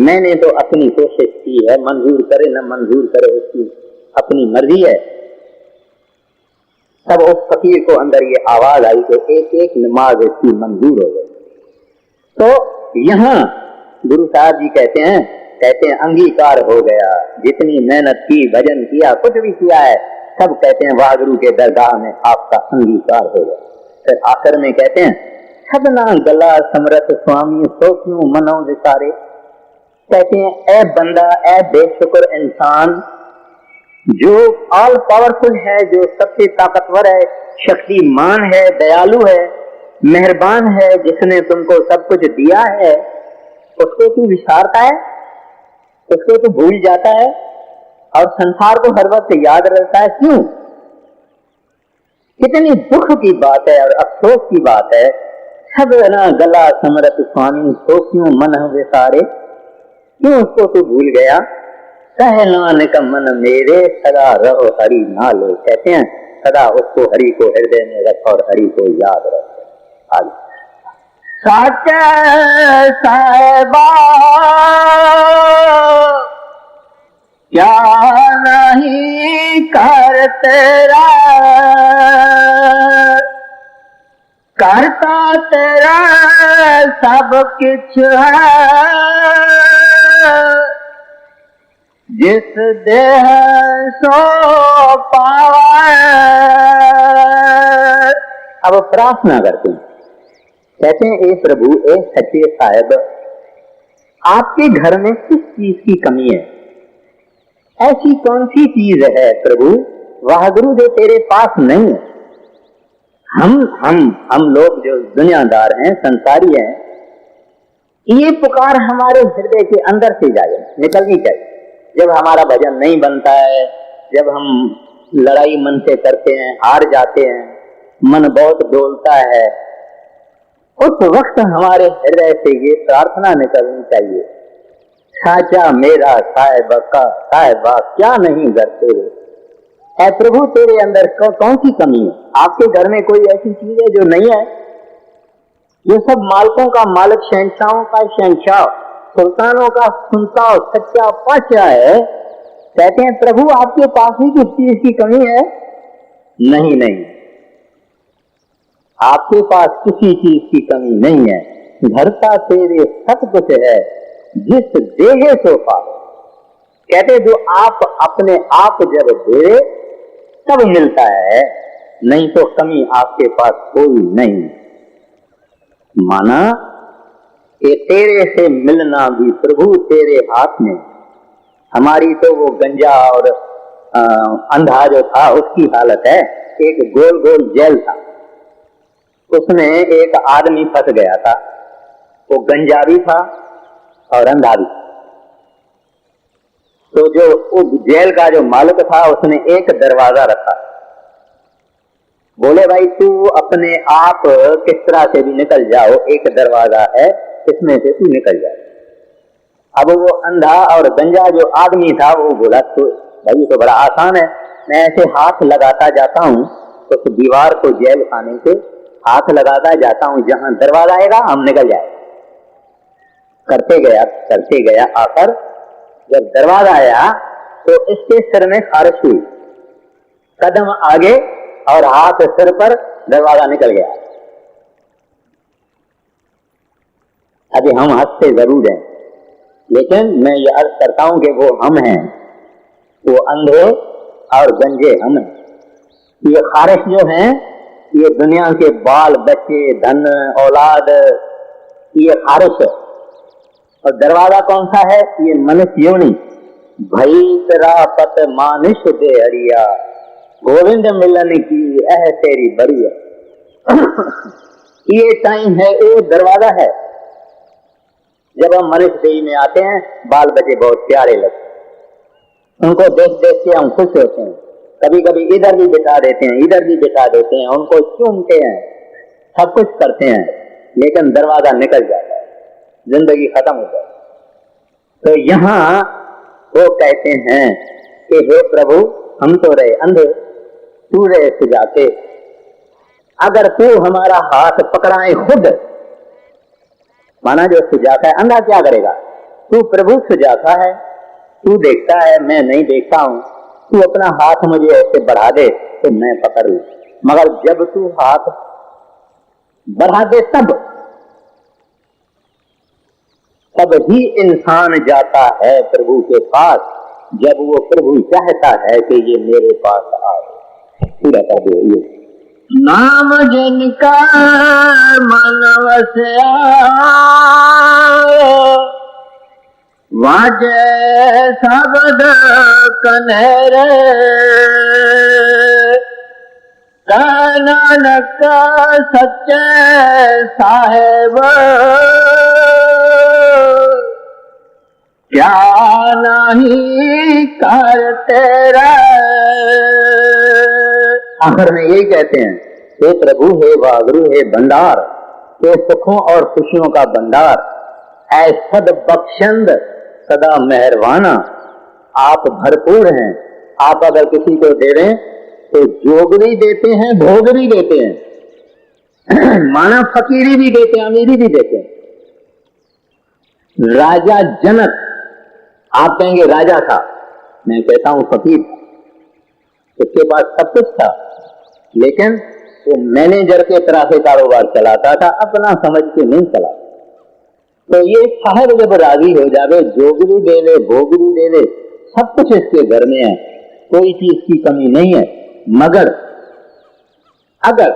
मैंने तो अपनी कोशिश की है, मंजूर करे न मंजूर करे उसकी अपनी मर्जी है। तब उस फकीर को अंदर ये आवाज आई कि एक एक नमाज इसकी मंजूर हो गई। तो यहाँ गुरु साहब जी कहते हैं अंगीकार हो गया, जितनी मेहनत की, भजन किया, कुछ भी किया है, सब कहते हैं वाह गुरु के दरगाह में आपका अंगीकार हो गया। फिर आखिर में कहते हैं सबना गला समरथ स्वामी सो क्यों मनो विसारे। कहते हैं ए बंदा, ए बेशुक्र इंसान, जो ऑल पावरफुल है, जो सबसे ताकतवर है, शक्तिमान है, दयालु है, मेहरबान है, जिसने तुमको सब कुछ दिया है, उसको तू विसारता है, उसको तू भूल जाता है और संसार को हर वक्त याद रहता है। क्यों? कितनी दुख की बात है और अफसोस की बात है। सब ना गला समरथ स्वामी सो क्यों मन विसारे, क्यों उसको तू भूल गया। सहलान का मन मेरे सदा रहो हरि नाले। कहते हैं सदा उसको हरि को हृदय में रख और हरि को याद रख। सच साहिबा क्या नहीं कर तेरा, करता तेरा सब कुछ है, जिस देह सो पावे। अब प्रार्थना करते हैं, कहते हैं ए प्रभु, ए सच्चे साहिब, आपके घर में किस चीज की कमी है? ऐसी कौन सी चीज है प्रभु वाहगुरु जो तेरे पास नहीं है? हम लोग जो दुनियादार हैं, संसारी हैं, ये पुकार हमारे हृदय के अंदर से जाए, निकलनी चाहिए। जब हमारा भजन नहीं बनता है, जब हम लड़ाई मन से करते हैं, हार जाते हैं, मन बहुत डोलता है, उस वक्त हमारे हृदय से ये प्रार्थना निकलनी चाहिए, साचा मेरा साहिबा क्या नहीं करते हो। ऐ प्रभु तेरे अंदर कौन सी कमी है? आपके घर में कोई ऐसी चीज है जो नहीं है? ये सब मालिकों का मालिक, शहंशाहों का शहंशाह, सुल्तानों का सुल्तान, सच्चा पातशाह है। कहते हैं प्रभु आपके पास ही किस चीज की कमी है? नहीं, आपके पास किसी चीज की कमी नहीं है। धरता तेरे सब कुछ है, जिस देहे सो पावे। कहते जो आप अपने आप जब दे तब मिलता है, नहीं तो कमी आपके पास कोई नहीं। माना कि तेरे से मिलना भी प्रभु तेरे हाथ में। हमारी तो वो गंजा और अंधा जो था उसकी हालत है। एक गोल गोल जेल था, उसमें एक आदमी फंस गया था, वो गंजा भी था और अंधा भी। तो जो उस जेल का जो मालिक था उसने एक दरवाजा रखा। बोले भाई तू अपने आप किस तरह से भी निकल जाओ, एक दरवाजा है इसमें से तू निकल जाए। अब वो अंधा और गंजा जो आदमी था वो बोला तो भाई तो बड़ा आसान है, मैं ऐसे हाथ लगाता जाता हूँ तो उस दीवार को जेल खाने से हाथ लगाता जाता हूँ, जहां दरवाजा आएगा हम निकल जाए। करते गया आकर जब दरवाजा आया तो इसके सिर में खारिश हुई, कदम आगे और हाथ सिर पर, दरवाजा निकल गया। अभी हम हंसते जरूर हैं, लेकिन मैं ये अर्ज करता हूं कि वो हम हैं, वो अंधे और गंजे हम हैं। ये खारिश जो हैं ये दुनिया के बाल बच्चे धन औलाद, ये खारिश है। और दरवाजा कौन सा है? ये मनुष्य योनि। भई तेरा पत मानुष दे हरिया, गोविंद मिलन की तेरी बढ़िया। ये टाइम है, ये दरवाजा है। जब हम मनुष्य देही में आते हैं बाल बच्चे बहुत प्यारे लगते हैं, उनको देख देख के हम खुश होते हैं, कभी कभी इधर भी बिठा देते हैं इधर भी बिठा देते हैं, उनको चूमते हैं, सब कुछ करते हैं, लेकिन दरवाजा निकल जाता है, जिंदगी खत्म हो जाती। तो यहाँ वो कहते हैं कि हे प्रभु हम तो रहे अंधे, तू रहे सुजाते, अगर तू हमारा हाथ पकड़ाए खुद, माना जो सुजाता है अंधा क्या करेगा, तू प्रभु सुजाता है, तू देखता है मैं नहीं देखता हूं, तू अपना हाथ मुझे ऐसे बढ़ा दे तो मैं पकड़ लूं। मगर जब तू हाथ बढ़ा दे तब ही इंसान जाता है प्रभु के पास, जब वो प्रभु चाहता है कि ये मेरे पास आए। पूरा कर दो ये नाम जिनका मन वसया, वाजे शब्द कन्हैरे, नानक सच्चे साहेब, क्या नहीं करते रहे। आखिर में यही कहते हैं, हे प्रभु हे वागुरु हे भंडार, हे सुखों और खुशियों का भंडार, ऐ सद बख्शंद सदा मेहरबाना, आप भरपूर हैं। आप अगर किसी को दे रहे तो जोग भी देते हैं भोग भी देते हैं, माना फकीरी भी देते हैं अमीरी भी देते हैं। राजा जनक, आप कहेंगे राजा था, मैं कहता हूं फकीर था, उसके पास सब कुछ था, लेकिन वो मैनेजर के तरह से कारोबार चलाता था, अपना समझ के नहीं चला। तो ये साहब जब राजी हो जावे, जोग भी दे ले भोग भी दे ले, सब कुछ इसके घर में है, कोई चीज की कमी नहीं है। मगर अगर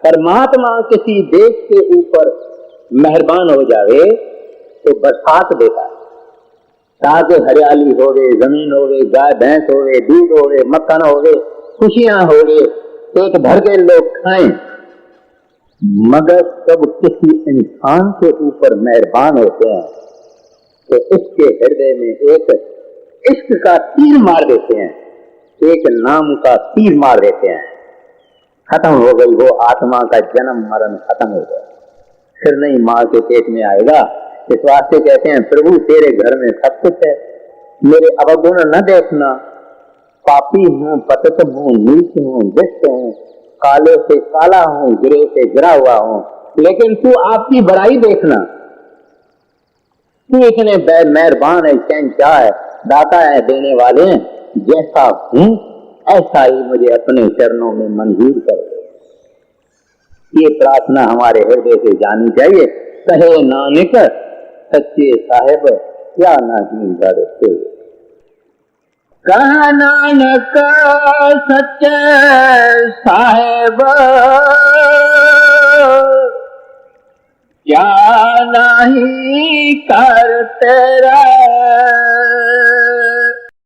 परमात्मा किसी देश के ऊपर मेहरबान हो जावे तो बरसात देता है, ताकि हरियाली होवे, जमीन होवे, गाय भैंस होवे, दूध होवे, मक्खन होवे, खुशियां होवे, पेट भर के लोग खाएं। मगर जब किसी इंसान के ऊपर मेहरबान होते हैं तो इसके हृदय में एक इश्क का तीर मार देते हैं, एक नाम का तीर मार देते हैं। खत्म हो गई वो आत्मा का जन्म मरण, खत्म हो गया, फिर नहीं माँ के पेट में आएगा। इस वास्ते कहते हैं प्रभु तेरे घर में सब कुछ है, मेरे अवगुण न देखना, पापी हूँ, पतित हूँ, नीच हूँ, दुष्ट हूँ, काले से काला हूँ, गिरे से गिरा हुआ हूँ, लेकिन तू आपकी बड़ाई देखना, तू इतने मेहरबान है, शहंशाह है, दाता है, देने वाले हैं, जैसा हूँ ऐसा ही मुझे अपने चरणों में मंजूर कर दे। ये प्रार्थना हमारे हृदय से जानी चाहिए। कहे नानक सच्चे साहेब क्या नहीं डरते। कह नानक सच्चे साहेब क्या नहीं करते रहे।